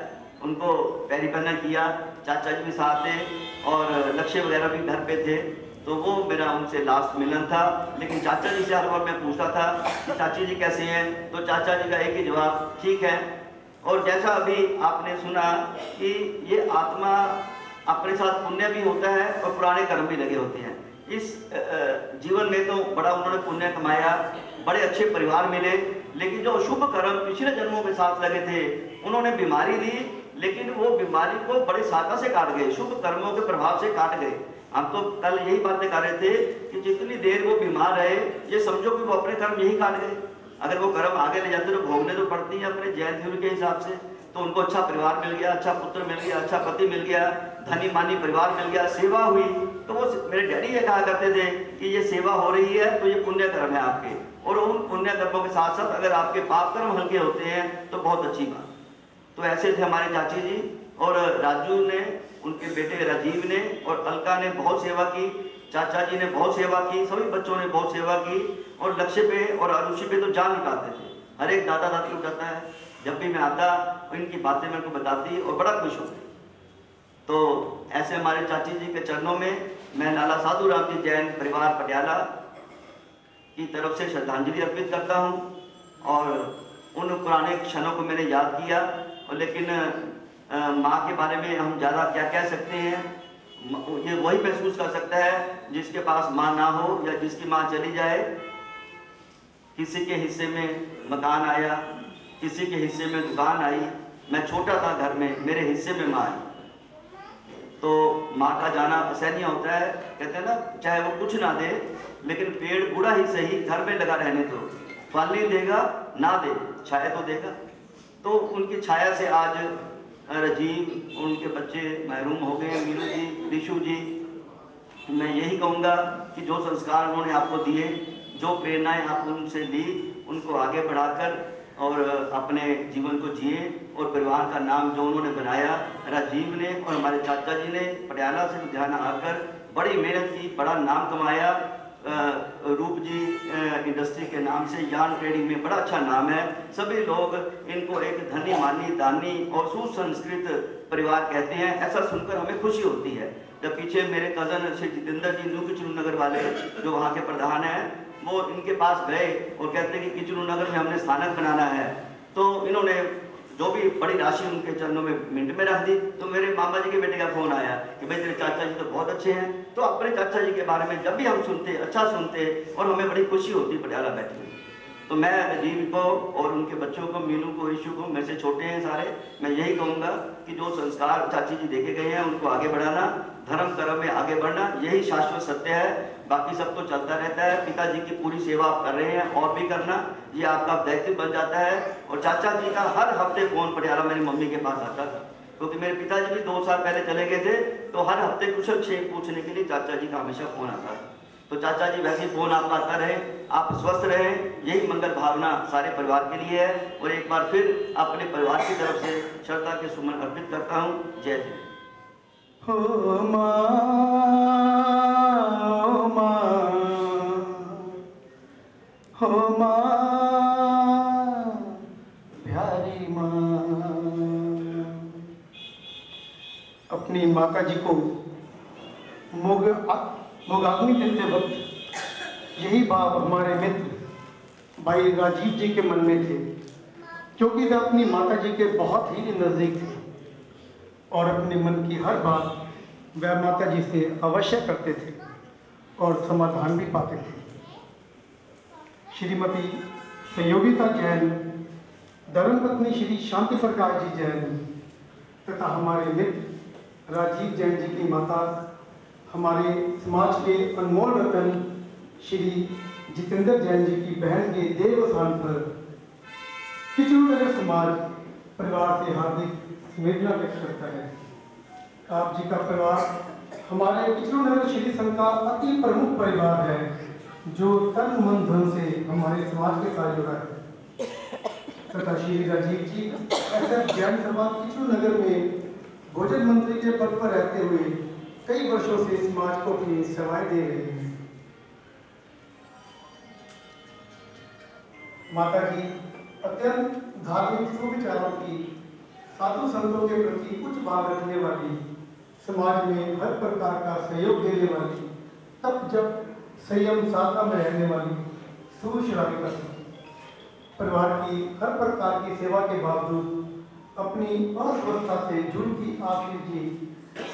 उनको पैरी पहना किया। चाचा जी भी साथ थे और लक्ष्य वगैरह भी घर पे थे। तो वो मेरा उनसे लास्ट मिलन था। लेकिन चाचा जी से हर बार मैं पूछता था कि चाची जी कैसे हैं, तो चाचा जी का एक ही जवाब, ठीक है। और जैसा अभी आपने सुना कि ये आत्मा अपने साथ पुण्य भी होता है और पुराने कर्म भी लगे होते हैं। इस जीवन में तो बड़ा उन्होंने पुण्य कमाया, बड़े अच्छे परिवार मिले, लेकिन जो शुभ कर्म पिछले जन्मों के साथ लगे थे, उन्होंने बीमारी दी, लेकिन वो बीमारी को बड़े साका से काट गए, शुभ कर्मों के प्रभाव से काट गए। हम तो कल यही बातें कर रहे थे कि जितनी देर वो बीमार रहे, ये समझो कि वो अपने कर्म यही काट गए। अगर वो कर्म आगे ले जाते तो भोगने तो पड़ती है अपने जैन थ्योरी के हिसाब से। तो उनको अच्छा परिवार मिल गया, अच्छा पुत्र मिल गया, अच्छा पति मिल गया, धनी मानी परिवार मिल गया, सेवा हुई। तो वो मेरे डैडी ये कहा करते थे कि ये सेवा हो रही है तो ये पुण्य कर्म है आपके, और उन पुण्य कर्मों के साथ साथ अगर आपके पाप कर्म हल्के होते हैं तो बहुत अच्छी बात। तो ऐसे थे हमारे चाची जी। और राजू ने, उनके बेटे राजीव ने और अलका ने बहुत सेवा की, चाचा जी ने बहुत सेवा की, सभी बच्चों ने बहुत सेवा की। और लक्ष्य पे और आरुषि पे तो जान निकालते थे। हर एक दादा दादी को कहता है, जब भी मैं आता तो इनकी बातें मेरे को बताती और बड़ा खुश होती। तो ऐसे हमारे चाची जी के चरणों में मैं लाला साधु राम जी जैन परिवार पटियाला की तरफ से श्रद्धांजलि अर्पित करता हूँ। और उन पुराने क्षणों को मैंने याद किया। और लेकिन माँ के बारे में हम ज़्यादा क्या कह सकते हैं, ये वही महसूस कर सकता है जिसके पास माँ ना हो या जिसकी माँ चली जाए। किसी के हिस्से में मकान आया, किसी के हिस्से में दुकान आई, मैं छोटा था घर में, मेरे हिस्से में माँ आई। तो माँ का जाना असहनीय होता है। कहते हैं ना, चाहे वो कुछ ना दे लेकिन पेड़ बूढ़ा ही सही घर में लगा रहने दो, फल नहीं देगा ना दे, छाया तो देगा। तो उनकी छाया से आज राजीव, उनके बच्चे महरूम हो गए, मीनू जी, ऋषु जी। मैं यही कहूँगा कि जो संस्कार उन्होंने आपको दिए, जो प्रेरणाएं आप उनसे ली, उनको आगे बढ़ाकर और अपने जीवन को जिए। और परिवार का नाम जो उन्होंने बनाया, राजीव ने और हमारे चाचा जी ने पटियाला से लुधियाना आकर बड़ी मेहनत की, बड़ा नाम कमाया। रूप जी इंडस्ट्री के नाम से यार्न ट्रेडिंग में बड़ा अच्छा नाम है। सभी लोग इनको एक धनी मानी दानी और सुसंस्कृत परिवार कहते हैं। ऐसा सुनकर हमें खुशी होती है। जब पीछे मेरे कज़न श्री जितेंद्र जी न्यू किचलू नगर वाले, जो वहाँ के प्रधान हैं, वो इनके पास गए और कहते हैं कि किचलू नगर में हमने स्थानक बनाना है। तो इन्होंने जो भी बड़ी राशि उनके चरणों में मिंट में रख दी। तो मेरे मामा जी के बेटे का फोन आया कि भाई तेरे चाचा जी तो बहुत अच्छे हैं। तो अपने चाचा जी के बारे में जब भी हम सुनते, अच्छा सुनते, और हमें बड़ी खुशी होती पटियाला बैठे हुए। तो मैं राजीव को और उनके बच्चों को, मीनू को, ऋषु को, मेरे से छोटे हैं सारे, मैं यही कहूँगा कि जो संस्कार चाची जी देके गए हैं उनको आगे बढ़ाना, धर्म कर्म में आगे बढ़ना, यही शाश्वत सत्य है। बाकी सब तो चलता रहता है। पिताजी की पूरी सेवा आप कर रहे हैं और भी करना, ये आपका दायित्व बन जाता है। और चाचा जी का हर हफ्ते फोन पटियाला मेरी मम्मी के पास आता था, क्योंकि मेरे पिताजी भी 2 साल पहले चले गए थे। तो हर हफ्ते कुशल क्षेम पूछने के लिए चाचा जी का हमेशा फोन आता था। तो चाचा जी वैसे ही फोन आपका आता रहे, आप स्वस्थ रहें, यही मंगल भावना सारे परिवार के लिए है। और एक बार फिर अपने परिवार की तरफ से श्रद्धा के सुमन अर्पित करता हूँ। जय जय। हो माँ माता जी को मोगाग्नि देते वक्त यही भाव हमारे मित्र भाई राजीव जी के मन में थे, क्योंकि वे अपनी माता जी के बहुत ही नज़दीक थे और अपने मन की हर बात वह माता जी से अवश्य करते थे और समाधान भी पाते थे। श्रीमती संयोगिता जैन, धर्मपत्नी श्री शांति प्रकाश जी जैन तथा हमारे मित्र राजीव जैन जी की माता, हमारे समाज के अनमोल रतन श्री जितेंद्र जैन जी की बहन के देवसान पर किचलू नगर समाज परिवार से हार्दिक संवेदना व्यक्त करता है। आप जी का परिवार हमारे किचलू नगर श्री संघ का अति प्रमुख परिवार है, जो तन मन धन से हमारे समाज के साथ जुड़ा है तथा श्री राजीव जी ऐसा जैन सभा किचलू नगर में भोजन मंत्री के पद पर रहते हुए कई वर्षों से समाज को अपनी सेवाएं दे रहे हैं। माता जी अत्यंत धार्मिक सुविचारों की, साधु संतों के प्रति उच्च भाव रखने वाली, समाज में हर प्रकार का सहयोग देने वाली, तप जप संयम साधना में रहने वाली सुश्राविका थी। परिवार की हर प्रकार की सेवा के बावजूद अपनी अस्वस्थता से जूझती आखिर जी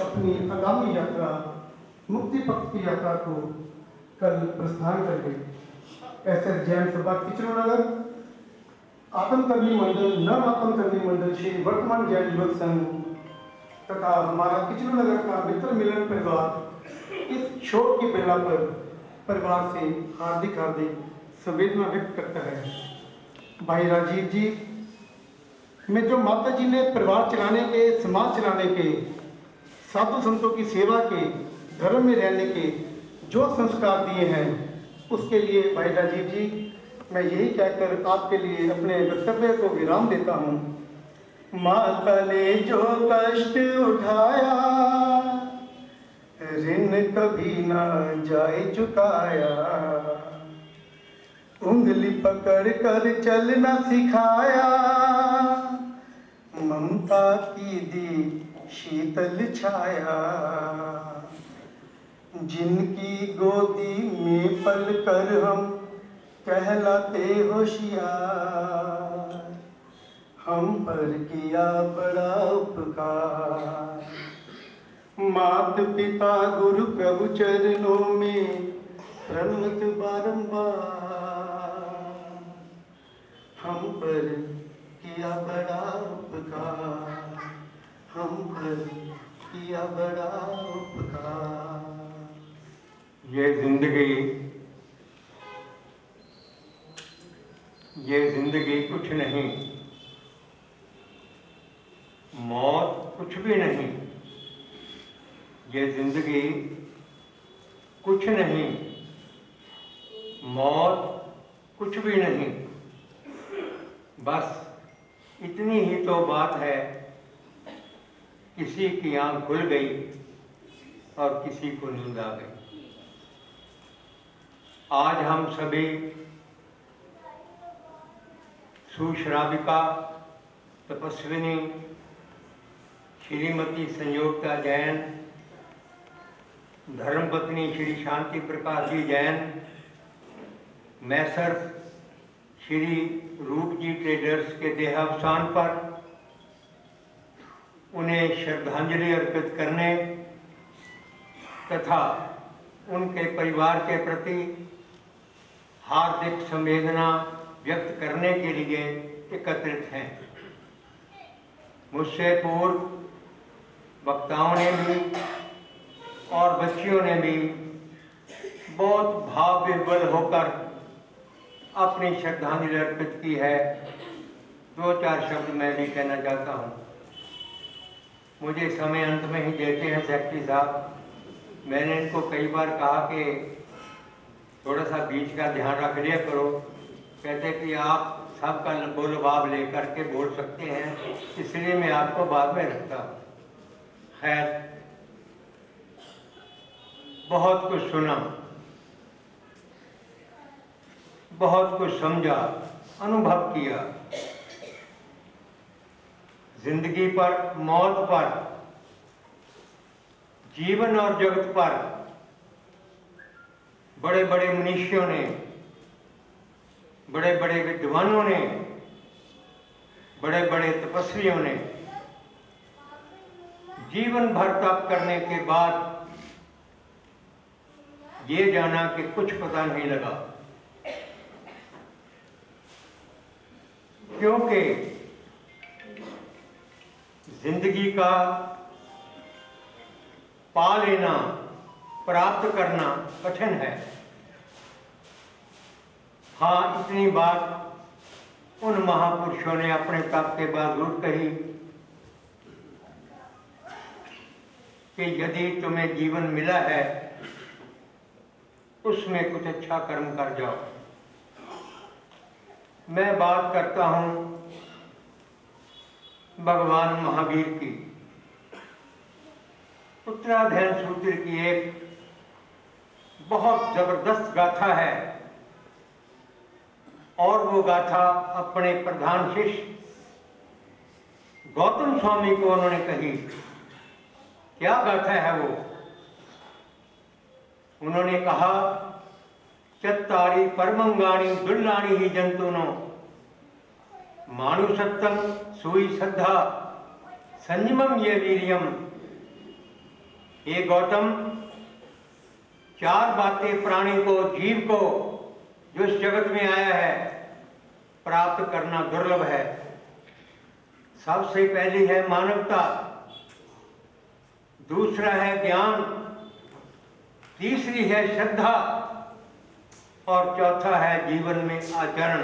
अपनी आगामी यात्रा मुक्ति पथ की यात्रा को कल प्रस्थान कर गए। ऐसे जैन सभा किचलू नगर आत्मकर्मी मंडल, नव आत्मकर्मी मंडल श्री वर्तमान जैन युवक संघ तथा हमारा किचलू नगर का मित्र मिलन परिवार इस शोक की बेला पर परिवार से हार्दिक हार्दिक संवेदना व्यक्त करता है। भाई राजीव जी में जो माता जी ने परिवार चलाने के, समाज चलाने के, साधु संतों की सेवा के, धर्म में रहने के जो संस्कार दिए हैं, उसके लिए भाई राजीव जी मैं यही कहकर आपके लिए अपने वक्तव्य को विराम देता हूँ। माता ने जो कष्ट उठाया, ऋण कभी ना जाए चुकाया, उंगली पकड़ कर चलना सिखाया, ममता की दी शीतल छाया, जिनकी गोदी में पल कर हम कहलाते होशियार, हम पर किया बड़ा उपकार, मात पिता गुरु प्रभु चरणों में प्रणत बारंबार, हम पर किया बड़ा उपकार, हम पर किया बड़ा उपकार। ये जिंदगी कुछ नहीं, मौत कुछ भी नहीं। ये जिंदगी कुछ नहीं, मौत कुछ भी नहीं। बस इतनी ही तो बात है, किसी की आंख खुल गई और किसी को नींद आ गई। आज हम सभी सुश्राविका तपस्विनी श्रीमती संयोगिता जैन, धर्मपत्नी श्री शांति प्रकाश जी जैन, मैसर श्री रूप जी ट्रेडर्स के देहावसान पर उन्हें श्रद्धांजलि अर्पित करने तथा उनके परिवार के प्रति हार्दिक संवेदना व्यक्त करने के लिए एकत्रित हैं। मुझसे पूर्व वक्ताओं ने भी और बच्चियों ने भी बहुत भाव विह्वल होकर अपनी श्रद्धांजलि अर्पित की है। दो चार शब्द मैं भी कहना चाहता हूँ। मुझे समय अंत में ही देते हैं सेक्रेटरी साहब। मैंने इनको कई बार कहा कि थोड़ा सा बीच का ध्यान रख लिया करो। कहते कि आप सबका बोल भाव लेकर के बोल सकते हैं, इसलिए मैं आपको बाद में रखता हूँ। खैर, बहुत कुछ सुना, बहुत कुछ समझा, अनुभव किया। जिंदगी पर, मौत पर जीवन और जगत पर बड़े बड़े मनुष्यों ने, बड़े बड़े विद्वानों ने, बड़े बड़े तपस्वियों ने जीवन भर तप करने के बाद ये जाना कि कुछ पता नहीं लगा, क्योंकि जिंदगी का पा लेना, प्राप्त करना कठिन है। हाँ, इतनी बात उन महापुरुषों ने अपने तप के बाद जरूर कही कि यदि तुम्हें जीवन मिला है उसमें कुछ अच्छा कर्म कर जाओ। मैं बात करता हूं भगवान महावीर की। उत्तराधायन सूत्र की एक बहुत जबरदस्त गाथा है और वो गाथा अपने प्रधान शिष्य गौतम स्वामी को उन्होंने कही। क्या गाथा है वो? उन्होंने कहा, चत्तारी परमंगाणी दुर्लाणी ही जंतुनो मानुषत्तम सुई श्रद्धा संयमम ये वीर्यम। हे गौतम, 4 बातें प्राणी को, जीव को जो इस जगत में आया है प्राप्त करना दुर्लभ है। सबसे पहली है मानवता, दूसरा है ज्ञान, तीसरी है श्रद्धा और चौथा है जीवन में आचरण।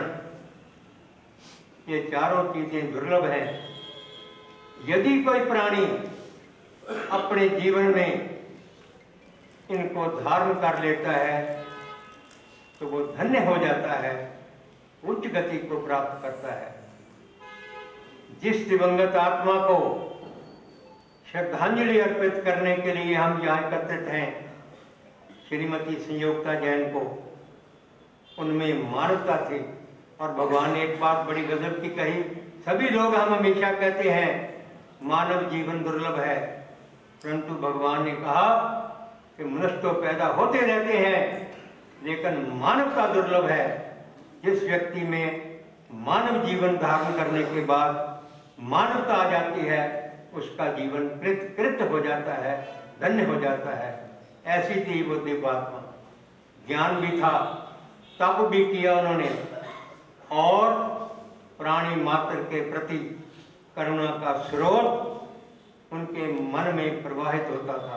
ये चारों चीजें दुर्लभ हैं। यदि कोई प्राणी अपने जीवन में इनको धारण कर लेता है तो वो धन्य हो जाता है, उच्च गति को प्राप्त करता है। जिस दिवंगत आत्मा को श्रद्धांजलि अर्पित करने के लिए हम यहाँ एकत्रित हैं, श्रीमती संयोक्ता जैन को, उनमें मानवता थी। और भगवान ने एक बात बड़ी गजब की कही। सभी लोग हम हमेशा कहते हैं मानव जीवन दुर्लभ है, परंतु भगवान ने कहा कि मनुष्य तो पैदा होते रहते हैं लेकिन मानवता दुर्लभ है। जिस व्यक्ति में मानव जीवन धारण करने के बाद मानवता आ जाती है उसका जीवन कृत हो जाता है, धन्य हो जाता है। ऐसी थी वो दिव्यात्मा। ज्ञान भी था, तप भी किया उन्होंने और प्राणी मात्र के प्रति करुणा का स्रोत उनके मन में प्रवाहित होता था।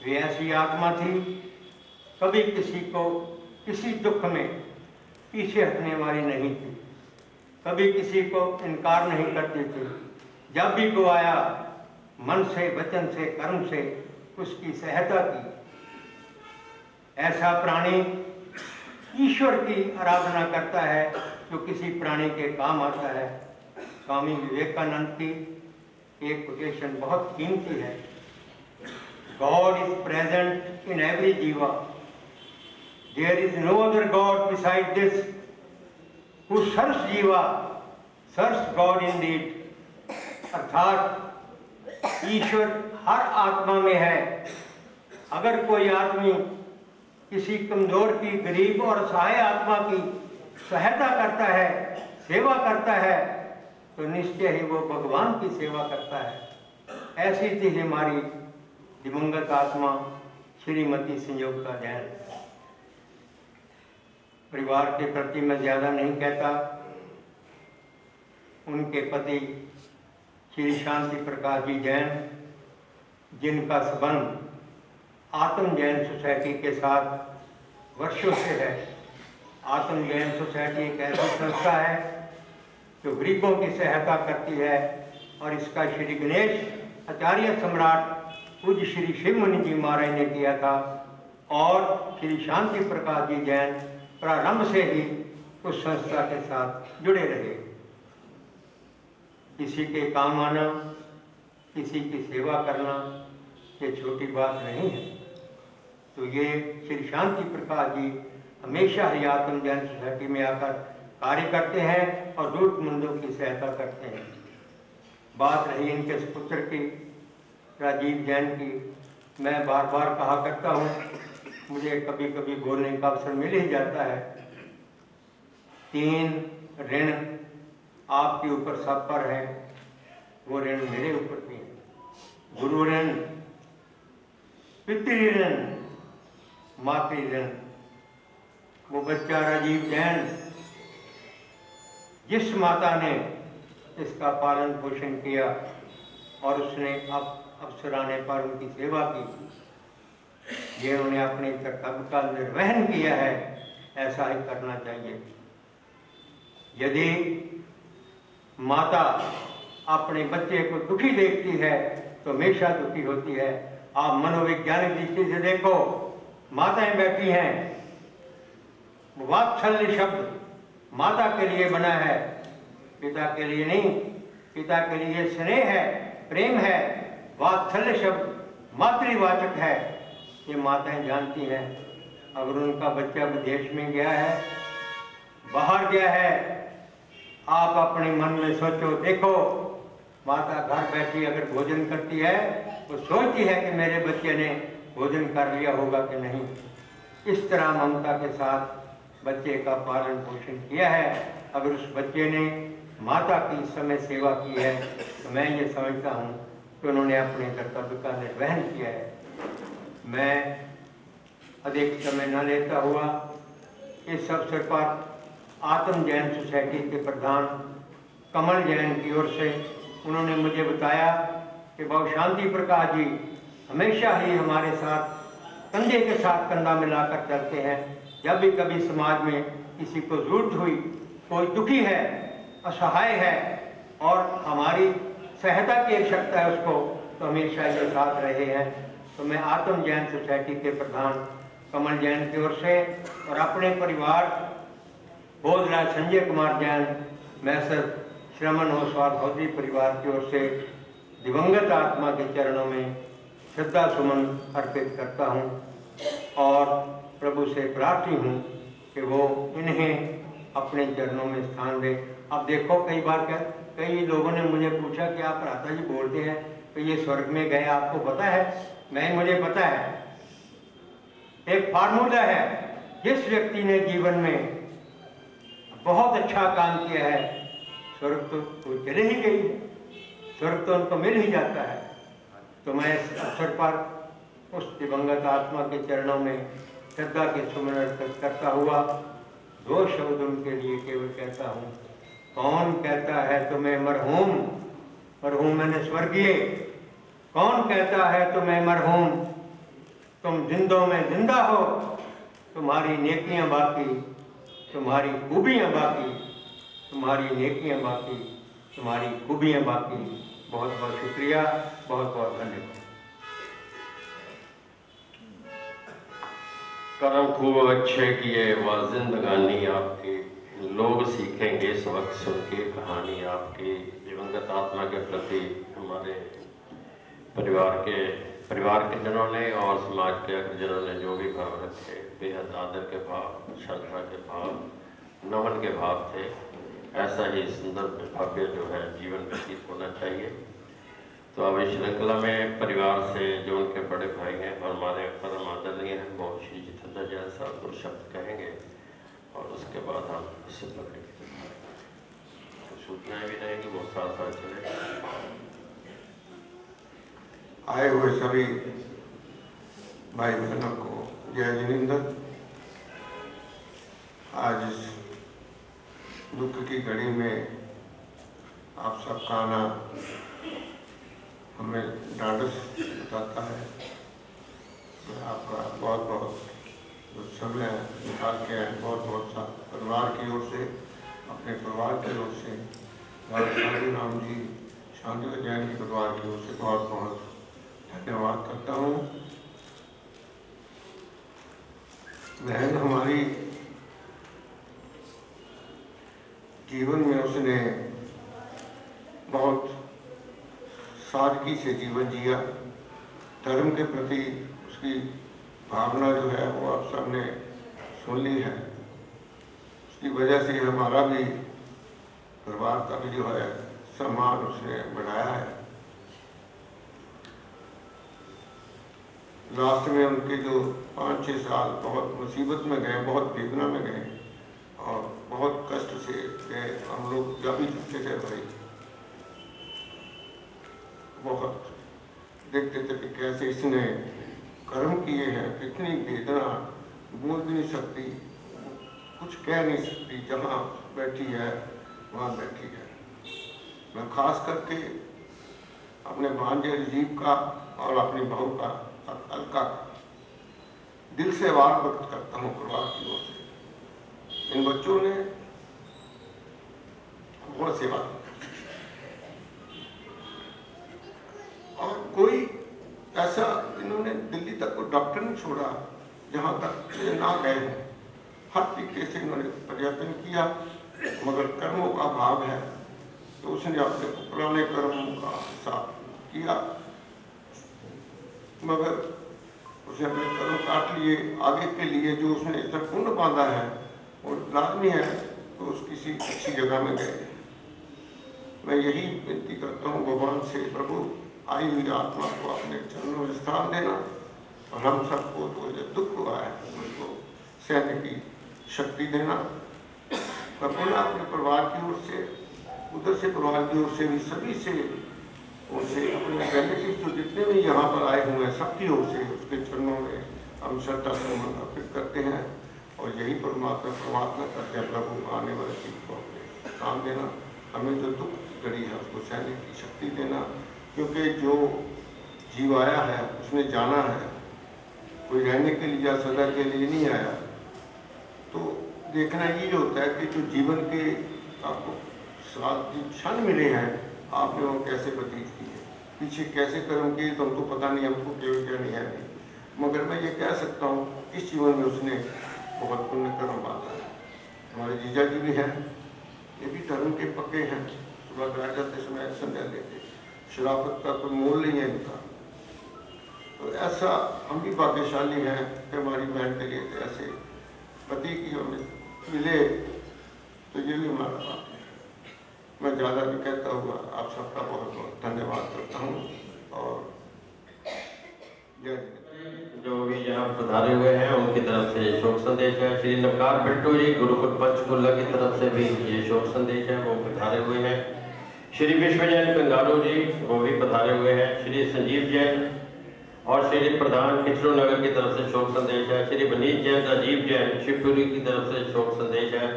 वे ऐसी आत्मा थी, कभी किसी को किसी दुख में पीछे हटने वाली नहीं थी, कभी किसी को इनकार नहीं करती थी। जब भी को आया मन से, वचन से, कर्म से उसकी सहायता की। ऐसा प्राणी ईश्वर की आराधना करता है जो किसी प्राणी के काम आता है। स्वामी विवेकानंद की एक कोटेशन बहुत कीमती है। God is present in every jiva, there is no other god beside this, who serves jiva serves God indeed. अर्थात ईश्वर हर आत्मा में है। अगर कोई आदमी किसी कमजोर की, गरीब और असहाय आत्मा की सहायता करता है, सेवा करता है, तो निश्चय ही वो भगवान की सेवा करता है। ऐसी थी हमारी दिवंगत आत्मा श्रीमती संयोक्ता जैन। परिवार के प्रति मैं ज्यादा नहीं कहता। उनके पति श्री शांति प्रकाश जी जैन, जिनका संबंध आत्म जैन सोसाइटी के साथ वर्षों से है। आत्म जैन सोसाइटी एक ऐसी संस्था है जो गरीबों की सहायता करती है और इसका श्री गणेश आचार्य सम्राट पूज्य श्री शिव मुनि जी महाराज ने किया था और श्री शांति प्रकाश जी जैन प्रारंभ से ही उस संस्था के साथ जुड़े रहे। किसी के काम आना, किसी की सेवा करना ये छोटी बात नहीं है। तो ये श्री शांति प्रकाश जी हमेशा ही आत्म जैन सोसाइटी में आकर कार्य करते हैं और जरूरतमंदों की सहायता करते हैं। बात रही इनके पुत्र की, राजीव जैन की मैं बार बार कहा करता हूँ, मुझे कभी कभी बोलने का अवसर मिल ही जाता है। 3 ऋण आपके ऊपर सब पर है, वो ऋण मेरे ऊपर भी है। गुरु ऋण, पितृ ऋण, मातृ ऋण। वो बच्चा राजीव जैन, जिस माता ने इसका पालन पोषण किया और उसने अब अवसराने पर उनकी सेवा की, ये उन्हें अपने कर्तव्य का निर्वहन किया है, ऐसा ही करना चाहिए। यदि माता अपने बच्चे को दुखी देखती है तो हमेशा दुखी होती है। आप मनोवैज्ञानिक दृष्टि से देखो, माताएं बैठी हैं, वात्सल्य शब्द माता के लिए बना है, पिता के लिए नहीं। पिता के लिए स्नेह है, प्रेम है। वात्सल्य शब्द मातृवाचक है, ये माताएं जानती हैं। अगर उनका बच्चा विदेश में गया है, बाहर गया है, आप अपने मन में सोचो, देखो माता घर बैठी अगर भोजन करती है तो सोचती है कि मेरे बच्चे ने भोजन कर लिया होगा कि नहीं। इस तरह ममता के साथ बच्चे का पालन पोषण किया है। अगर उस बच्चे ने माता की इस समय सेवा की है तो मैं ये समझता हूँ कि उन्होंने अपने कर्तव्य का निर्वहन किया है। मैं अधिक समय न लेता हुआ इस अवसर पर आत्म जैन सोसाइटी के प्रधान कमल जैन की ओर से उन्होंने मुझे बताया कि बाबू शांति प्रकाश जी हमेशा ही हमारे साथ कंधे के साथ कंधा मिलाकर चलते हैं। जब भी कभी समाज में किसी को जरूरत हुई, कोई दुखी है, असहाय है और हमारी सहायता की आवश्यकता है उसको, तो हमेशा ये साथ रहे हैं। तो मैं आत्म जैन सोसाइटी के प्रधान कमल जैन की ओर से और अपने परिवार बोधराज संजय कुमार जैन, मैसर श्रमण ओसवाल चौधरी परिवार की ओर से दिवंगत आत्मा के चरणों में श्रद्धा सुमन अर्पित करता हूँ और प्रभु से प्रार्थी हूँ कि वो इन्हें अपने चरणों में स्थान दे। अब देखो, कई बार कई लोगों ने मुझे पूछा कि आप राधा जी बोलते हैं तो ये स्वर्ग में गए, आपको पता है? नहीं, मुझे पता है। एक फार्मूला है, जिस व्यक्ति ने जीवन में बहुत अच्छा काम किया है, स्वर्ग तो चले ही गई है, स्वर्ग तो उनको मिल ही जाता है। तो मैं इस अवसर पर उस दिवंगत आत्मा के चरणों में श्रद्धा के सुमन अर्पित करता हुआ 2 शब्द उनके लिए केवल कहता हूँ। कौन कहता है तुम्हें मरहूम, मरहूम मैंने स्वर्गीय, कौन कहता है तुम्हें मरहूम, तुम जिंदों में जिंदा हो, तुम्हारी नेकियां बाकी, तुम्हारी खूबियां बाकी, तुम्हारी नेकियां बाकी, तुम्हारी खूबियां बाकी। बहुत बहुत शुक्रिया, बहुत बहुत धन्यवाद। कर्म खूब अच्छे किए वह जिंदगानी आपकी, लोग सीखेंगे सबक सुन के कहानी आपकी। दिवंगत आत्मा के प्रति हमारे परिवार के जनों ने और समाज के अग्रजनों ने जो भी भाव रखे, बेहद आदर के भाव, श्रद्धा के भाव, नमन के भाव थे। ऐसा ही सुंदर भव्य जो है जीवन व्यतीत होना चाहिए। तो अब इस श्रृंखला में परिवार से जो उनके बड़े भाई हैं और हमारे परम आदरणीय हैं वो श्री जितेंद्र जैन साहब 2 शब्द कहेंगे और उसके बाद हम इससे पकड़ेंगे। तो सूचनाएं भी रहेंगी, वो साथ साथ चले। आए हुए सभी भाई बहनों को जय जिनेंद्र। आज इस दुख की घड़ी में आप सबका आना हमें ढाढ़स बताता है। मैं आपका बहुत बहुत समय निकाल के बहुत बहुत सा परिवार की ओर से, अपने परिवार की ओर से, साधु राम जी शांति जैन के परिवार की ओर से बहुत बहुत धन्यवाद करता हूँ। बहन हमारी जीवन में उसने बहुत सादगी से जीवन जिया। धर्म के प्रति उसकी भावना जो है वो आप सबने सुन ली है। उसकी वजह से हमारा भी परिवार का भी जो है सम्मान उसने बढ़ाया है। लास्ट में उनके जो 5-6 साल बहुत मुसीबत में गए, बहुत बेगना में गए और बहुत कष्ट से गए। हम लोग जब भी चुपते थे भाई, बहुत देखते थे कि कैसे इसने कर्म किए हैं, कितनी वेदना, बोल भी नहीं सकती, कुछ कह नहीं सकती, जहाँ बैठी है वहाँ बैठी है। मैं खास करके अपने भांजे राजीव का और अपनी बहू का अलका दिल से आभार व्यक्त करता हूँ परिवार की ओर से। इन बच्चों ने बहुत सेवा की और कोई ऐसा इन्होंने दिल्ली तक को डॉक्टर नहीं छोड़ा जहाँ तक ये ना गए हैं। हर तरीके से इन्होंने प्रयत्न किया, मगर कर्मों का भाव है तो उसने अपने पुराने कर्मों का हिसाब किया, मगर उसने अपने कर्म काट लिए। आगे के लिए जो उसने इतना पुण्य बांधा है और लाजमी है तो उस किसी अच्छी जगह में गए। मैं यही विनती करता हूँ भगवान से, प्रभु आई हुई आत्मा को अपने चरणों में स्थान देना और हम सबको तो जो दुख हुआ है उसको सहने की शक्ति देना। मैं पुनः अपने परिवार की ओर से, उधर से परिवार की ओर से भी सभी से, उनसे अपने रिलेटिव जो जितने भी यहाँ पर आए हुए हैं सबकी ओर से उसके चरणों में हम श्रद्धा सुमन अर्पित करते हैं और यही परमात्मा करते हैं प्रभु आने वाले चीज को अपने काम देना, हमें जो दुख घड़ी है उसको सहने की शक्ति देना। क्योंकि जो जीव आया है उसने जाना है, कोई रहने के लिए या सदा के लिए नहीं आया। तो देखना ये होता है कि जो जीवन के आपको साथ जो क्षण मिले हैं आपने वो कैसे व्यतीत किए, पीछे कैसे कर्म किए तो हमको पता नहीं, हमको केवल क्या नहीं है नहीं, मगर मैं ये कह सकता हूँ इस जीवन में उसने बहुत पुण्य कर्म बांधा है। हमारे जीजा जी भी हैं, ये भी धर्म के पक्के हैं, सुबह बैठ जाते समय संध्या लेते, शराफत का कोई मोल नहीं है इनका। तो ऐसा हम भी भाग्यशाली हैं कि हमारी बहन के लिए ऐसे पति की हमें मिले, तो ये भी हमारा बात है। मैं ज़्यादा भी कहता हुआ आप सबका बहुत बहुत धन्यवाद करता हूँ और जय हिंद। जो भी यहाँ पधारे हुए हैं उनकी तरफ से शोक संदेश है। श्री नवकार बिट्टू जी गुरुकुल पंचकुला की तरफ से भी ये शोक संदेश है, वो पधारे हुए हैं। श्री विश्व जैन कंगारू जी वो भी पधारे हुए हैं। श्री संजीव जैन और श्री प्रधान किचरू नगर की तरफ से शोक संदेश है। श्री वनीत जैन, राजीव जैन शिवपुरी की तरफ से शोक संदेश है।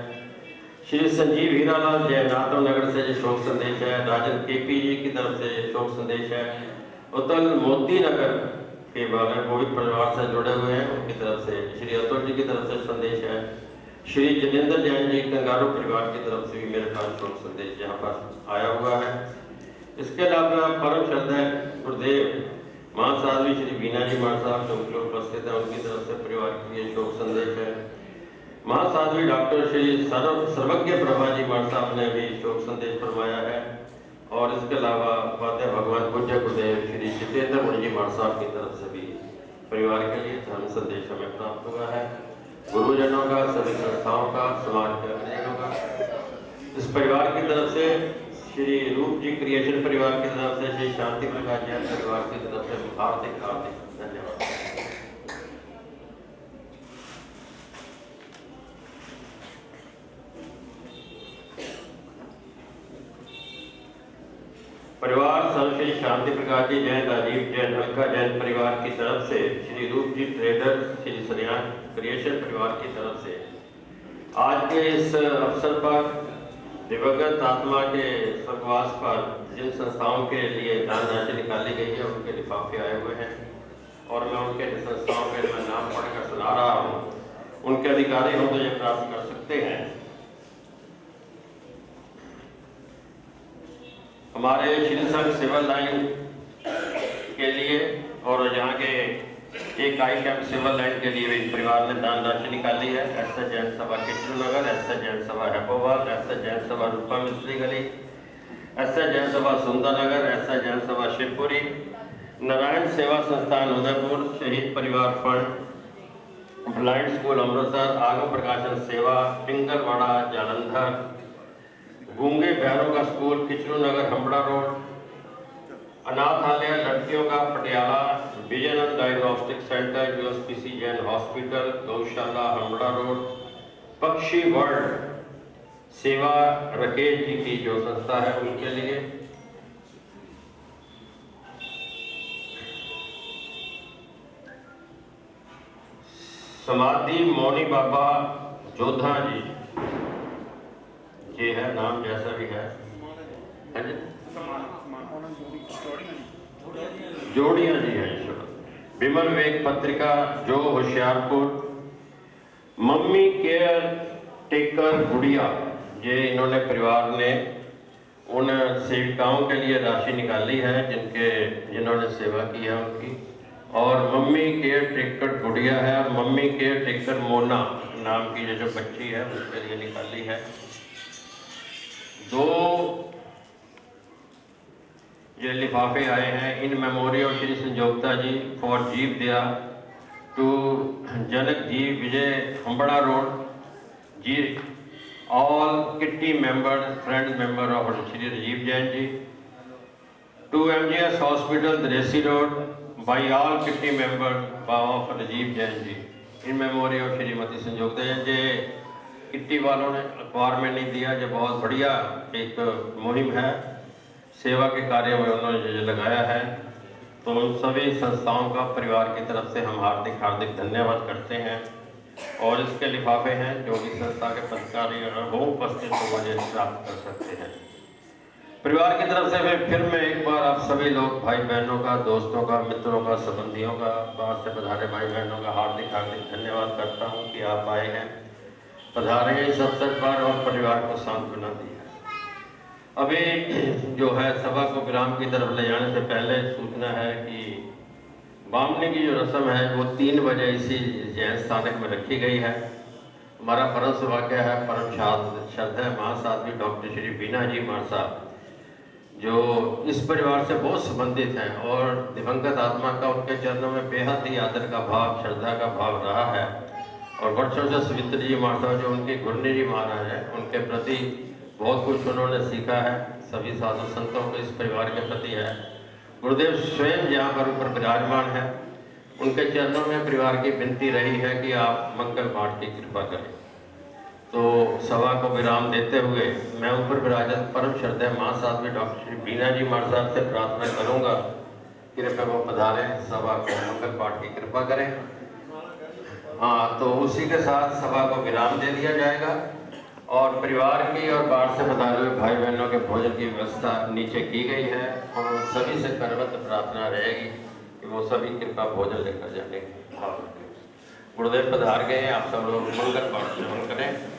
श्री संजीव हीरालाल जैन नाथम नगर से शोक संदेश है। राजन केपी जी की तरफ से शोक संदेश है। उत्तल मोती नगर के वाले वो भी परिवार से जुड़े हुए हैं, उनकी तरफ से श्री अतुल जी की तरफ से संदेश है। श्री जितेंद्र जैन जी कंगारू परिवार की तरफ से भी मेरे पास शोक संदेश यहाँ पर आया हुआ है। इसके अलावा परम श्रद्धेय गुरुदेव महासाध्वी श्री बीना जी महाराज साहब जो उपस्थित है, उनकी तरफ से परिवार के लिए शोक संदेश है। महासाध्वी डॉक्टर श्री सर्वज्ञ प्रभा जी महाराज साहब ने भी शोक संदेश फरमाया है। और इसके अलावा वाद्य भगवान पूज्य गुरुदेव श्री जितेंद्र मुनि जी महाराज साहब की तरफ से भी परिवार के लिए धर्म संदेश हमें प्राप्त हुआ है। गुरुजनों का, सभी संस्थाओं का, समाज के अग्रजनों का। इस परिवार की तरफ से श्री रूप जी क्रिएशन परिवार की तरफ से, श्री शांति प्रकाश जैन परिवार की तरफ से हार्दिक हार्दिक धन्यवाद। परिवार संघ श्री शांति प्रकाश जी जैन, राजीव जैन, अलका जैन परिवार की तरफ से, श्री रूप जी ट्रेडर, श्री सरियान क्रिएशन परिवार की तरफ से आज के इस अवसर पर दिवंगत आत्मा के स्वर्गवास पर जिन संस्थाओं के लिए दान राशि निकाली गई है उनके लिफाफे आए हुए हैं और मैं उनके संस्थाओं के मैं नाम पढ़कर सुना रहा हूँ। उनके अधिकारी हो तो ये प्राप्त कर सकते हैं। हमारे श्री संघ सिविल लाइन के लिए और यहाँ के एक आई कैंप सिविल लाइन के लिए भी परिवार ने दान राशि निकाली है। एस जैन सभा किचरू नगर, एस जैन सभा हैपोवाल, एस जैन सभा रूपा मिस्त्री गली, एस जैन सभा सुंदर नगर, एस जैन सभा शिवपुरी, नारायण सेवा संस्थान उदयपुर, शहीद परिवार फंड, ब्लाइंड स्कूल अमृतसर, आगम प्रकाशन सेवा पिंगलवाड़ा जालंधर, गूंगे भैरों का स्कूल किचरू नगर हम्बड़ा रोड, अनाथालय लड़कियों का Patiala, vision and diagnostic centre, USPC Jain hospital, गौशाला हमड़ा रोड, पक्षी वर्ल्ड सेवा राकेश जी की जो संस्था है उनके लिए, समाधि मौनी बाबा जोधा जी, ये है नाम जैसा भी है जोड़ियाँ जी है। विमल विवेक पत्रिका जो होशियारपुर, मम्मी केयर टेकर गुड़िया, ये इन्होंने परिवार ने उन सेविकाओं के लिए राशि निकाली है जिन्होंने सेवा की है उनकी, और मम्मी केयर टेकर गुड़िया है, और मम्मी केयर टेकर मोना नाम की जो बच्ची है उसके लिए निकाली है। 2 ये लिफाफे आए हैं in memory of Shri Sanjogta ji for Jeev Daya to Janak ji Vijay Hambda road ji, all kitty member friend member of Shri Rajeev Jain ji, to MGS hospital Daresi road by all kitty member of Rajeev Jain ji in memory of Shrimati Sanjogta Jain ji. Kitty वालों ने अखबार में नहीं दिया, जो बहुत बढ़िया एक मुहिम है, सेवा के कार्य में उन्होंने जो लगाया है, तो उन सभी संस्थाओं का परिवार की तरफ से हम हार्दिक हार्दिक धन्यवाद करते हैं। और इसके लिफाफे हैं जो भी संस्था के पदाधिकारी हो उपस्थित तो मुझे प्राप्त कर सकते हैं। परिवार की तरफ से फिर मैं एक बार आप सभी लोग भाई बहनों का, दोस्तों का, मित्रों का, संबंधियों का, बाहर से पधारे भाई बहनों का हार्दिक हार्दिक धन्यवाद करता हूँ कि आप आए हैं, पधारे हैं इस अवसर पर और परिवार को सांत्वना दी है। अभी जो है सभा को विराम की तरफ ले जाने से पहले सूचना है कि बामने की जो रस्म है वो 3 बजे इसी जैन स्थानक में रखी गई है। हमारा परम सौभाग्य है परम श्रद्धेय महासाध्वी डॉक्टर श्री बीना जी मार साहब, जो इस परिवार से बहुत संबंधित हैं और दिवंगत आत्मा का उनके चरणों में बेहद ही आदर का भाव, श्रद्धा का भाव रहा है। और वर्षों से सवित्र जी मार साहब जो उनके गुरनी जी महाराज हैं, उनके प्रति बहुत कुछ उन्होंने सीखा है, सभी साधु संतों को इस परिवार के प्रति है। गुरुदेव स्वयं यहाँ पर ऊपर विराजमान है, उनके चरणों में परिवार की विनती रही है कि आप मंगल पाठ की कृपा करें। तो सभा को विराम देते हुए मैं ऊपर विराजत परम श्रद्धेय महासाध्वी डॉक्टर श्री बीना जी महाराज साहब से प्रार्थना करूँगा कृपया वो पधारें, सभा को मंगल पाठ की कृपा करें। हाँ, तो उसी के साथ सभा को विराम दे दिया जाएगा और परिवार की और बाहर से पधारे हुए भाई बहनों के भोजन की व्यवस्था नीचे की गई है और सभी से करवत प्रार्थना रहेगी कि वो सभी कृपा भोजन लेकर जाने। गुरुदेव पधार गए हैं, आप सब लोग मंगल पाठ श्रवण करें।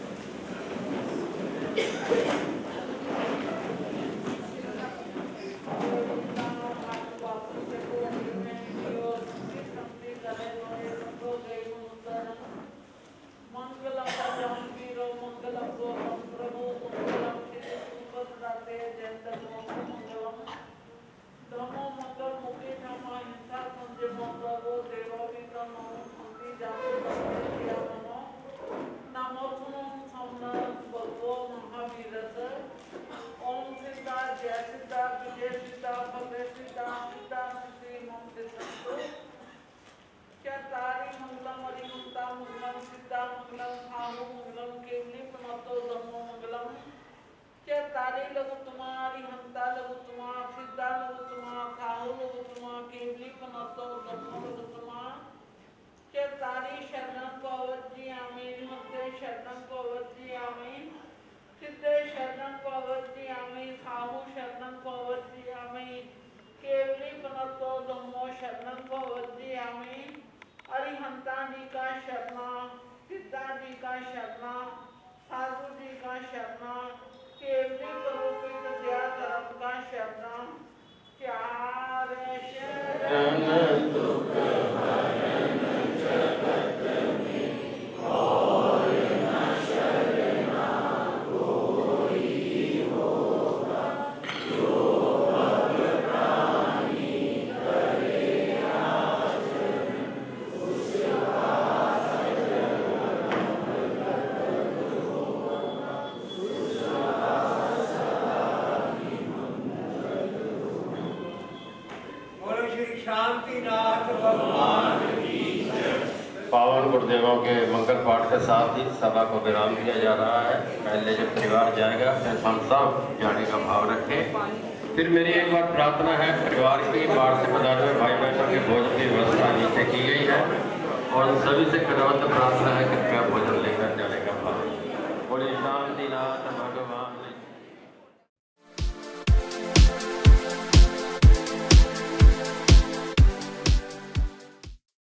पावन गुरुदेवों के मंगल पाठ के साथ ही सभा को विराम दिया जा रहा है। पहले जब परिवार जाएगा फिर हम सब जाने का भाव रखें। फिर मेरी एक बार प्रार्थना है, परिवार की बाढ़ से पधारे हुए भाई बहनों के भोजन की व्यवस्था नीचे की गई है और उन सभी से करवत प्रार्थना है कृपया भोजन लेकर जाने का भाव। बोले शांतिनाथ भगवान।